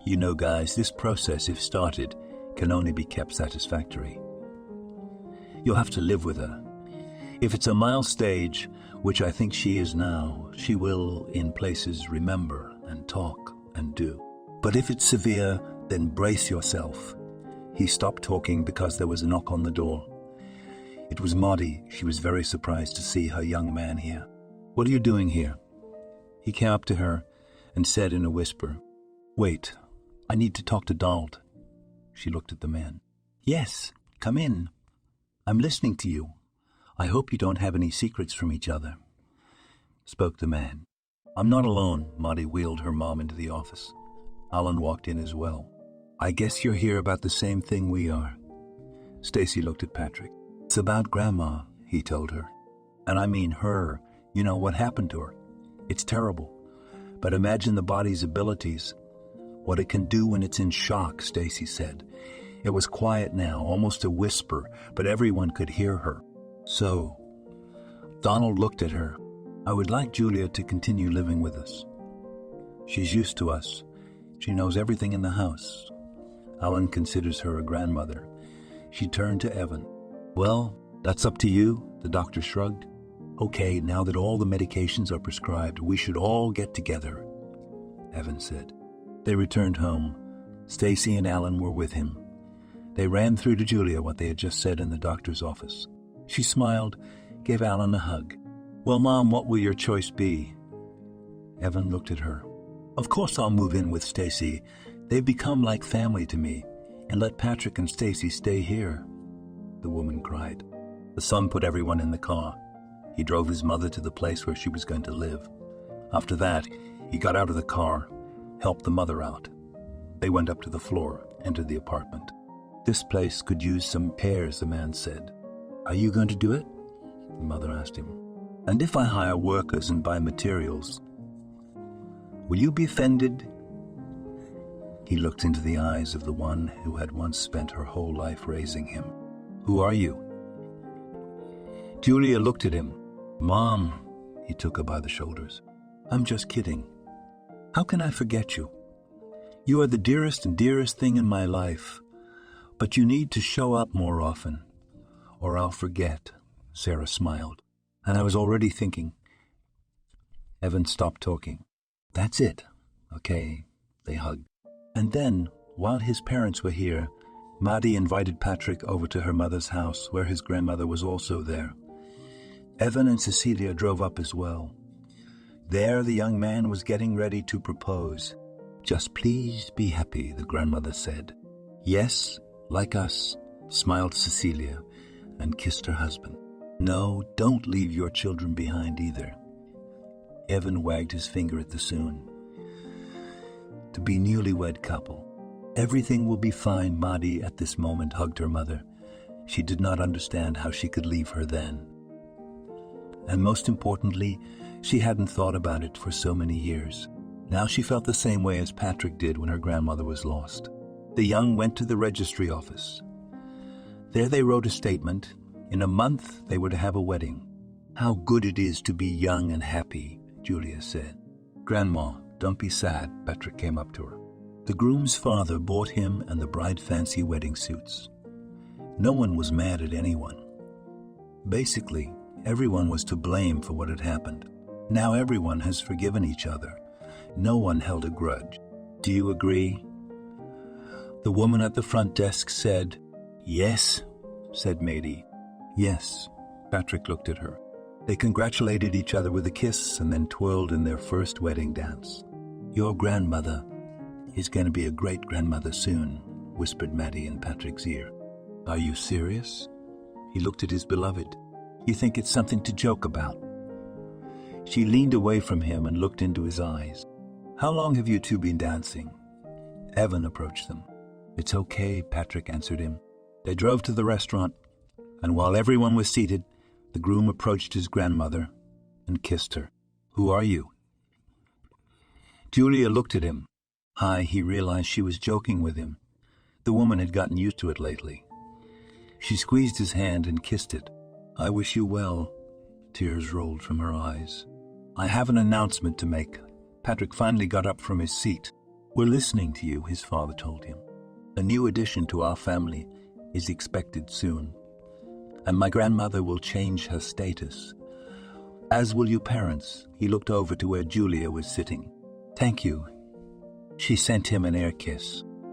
[SPEAKER 1] "You know, guys, this process, if started, can only be kept satisfactory. You'll have to live with her. If it's a mild stage, which I think she is now, she will, in places, remember and talk and do. But if it's severe, then brace yourself." He stopped talking because there was a knock on the door. It was Maudie. She was very surprised to see her young man here. "What are you doing here?" He came up to her and said in a whisper, "Wait, I need to talk to Donald." She looked at the man. "Yes, come in. I'm listening to you. I hope you don't have any secrets from each other," spoke the man. "I'm not alone." Maudie wheeled her mom into the office. Alan walked in as well. "I guess you're here about the same thing we are." Stacy looked at Patrick. "It's about Grandma," he told her. "And I mean her. You know what happened to her. It's terrible. But imagine the body's abilities. What it can do when it's in shock," Stacy said. It was quiet now, almost a whisper, but everyone could hear her. "So," Donald looked at her, "I would like Julia to continue living with us. She's used to us. She knows everything in the house." Alan considers her a grandmother. She turned to Evan. "Well, that's up to you," the doctor shrugged. "Okay, now that all the medications are prescribed, we should all get together," Evan said. They returned home. Stacy and Alan were with him. They ran through to Julia what they had just said in the doctor's office. She smiled, gave Alan a hug. "Well, Mom, what will your choice be?" Evan looked at her. "Of course I'll move in with Stacy. They've become like family to me. And let Patrick and Stacy stay here," the woman cried. The son put everyone in the car. He drove his mother to the place where she was going to live. After that, He got out of the car, helped the mother out. They went up to the floor, entered the apartment. "This place could use some repairs," the man said. "Are you going to do it?" the mother asked him. "And if I hire workers and buy materials, will you be offended?" He looked into the eyes of the one who had once spent her whole life raising him. "Who are you?" Julia looked at him. "Mom," he took her by the shoulders. "I'm just kidding. How can I forget you? You are the dearest and dearest thing in my life, but you need to show up more often, or I'll forget." Sarah smiled, and I was already thinking. Evan stopped talking. "That's it. Okay." They hugged. And then, while his parents were here, Maddie invited Patrick over to her mother's house, where his grandmother was also there. Evan and Cecilia drove up as well. There the young man was getting ready to propose. "Just please be happy," the grandmother said. "Yes, like us," smiled Cecilia, and kissed her husband. "No, don't leave your children behind either." Evan wagged his finger at the soon to be newlywed couple. "Everything will be fine," Maddie at this moment hugged her mother. She did not understand how she could leave her then. And most importantly, she hadn't thought about it for so many years. Now she felt the same way as Patrick did when her grandmother was lost. The young went to the registry office. There they wrote a statement. In a month they were to have a wedding. "How good it is to be young and happy," Julia said. "Grandma, don't be sad," Patrick came up to her. The groom's father bought him and the bride fancy wedding suits. No one was mad at anyone. Basically, everyone was to blame for what had happened. Now everyone has forgiven each other. No one held a grudge. "Do you agree?" The woman at the front desk said. "Yes," said Maddie. "Yes." Patrick looked at her. They congratulated each other with a kiss and then twirled in their first wedding dance. "Your grandmother is going to be a great-grandmother soon," whispered Maddie in Patrick's ear. "Are you serious?" He looked at his beloved. "You think it's something to joke about?" She leaned away from him and looked into his eyes. "How long have you two been dancing?" Evan approached them. "It's okay," Patrick answered him. They drove to the restaurant, and while everyone was seated, the groom approached his grandmother and kissed her. "Who are you?" Julia looked at him. Hi, he realized she was joking with him. The woman had gotten used to it lately. She squeezed his hand and kissed it. "I wish you well." Tears rolled from her eyes. "I have an announcement to make." Patrick finally got up from his seat. "We're listening to you," his father told him. "A new addition to our family is expected soon, and my grandmother will change her status. As will you parents." He looked over to where Julia was sitting. "Thank you." She sent him an air kiss.